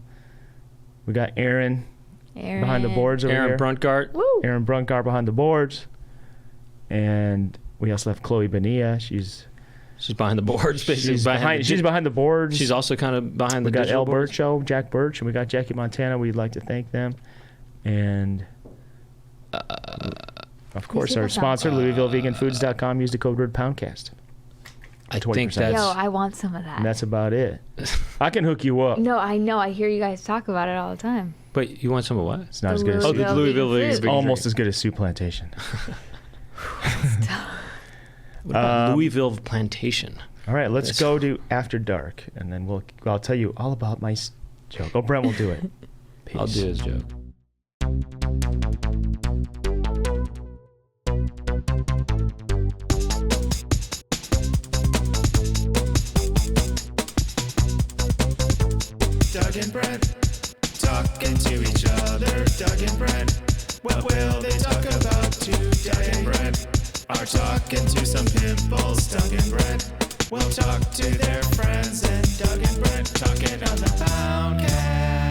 we got Aaron behind the boards over Aaron here. Bruntgart. Woo. Aaron Bruntgart behind the boards. And we also have Chloe Bonilla. She's behind the boards, basically. she's behind the boards. She's also kind of behind the We got digital El boards. Bircho, Jack Birch, and we got Jackie Montana. We'd like to thank them. And of course, people our sound sponsor, LouisvilleVeganFoods.com. Use the code word Poundcast. I 20%. think that's... Yo, I want some of that. And that's about it. I can hook you up. No, I know. I hear you guys talk about it all the time. But you want some of what? It's not The as good as Oh, Soup. the Louisville Vegan Vegan food. Almost as good as Soup Plantation. What about Louisville Plantation? All right, let's go to After Dark, and then I'll tell you all about my joke. Oh, Brent will do it. Peace. I'll do his joke. Doug and Brent, talking to each other. Doug and Brent, what will they talk about today? Doug and Brent are talking to some pimples. Doug and Brent will talk to their friends. And Doug and Brent talking on the Poundcast.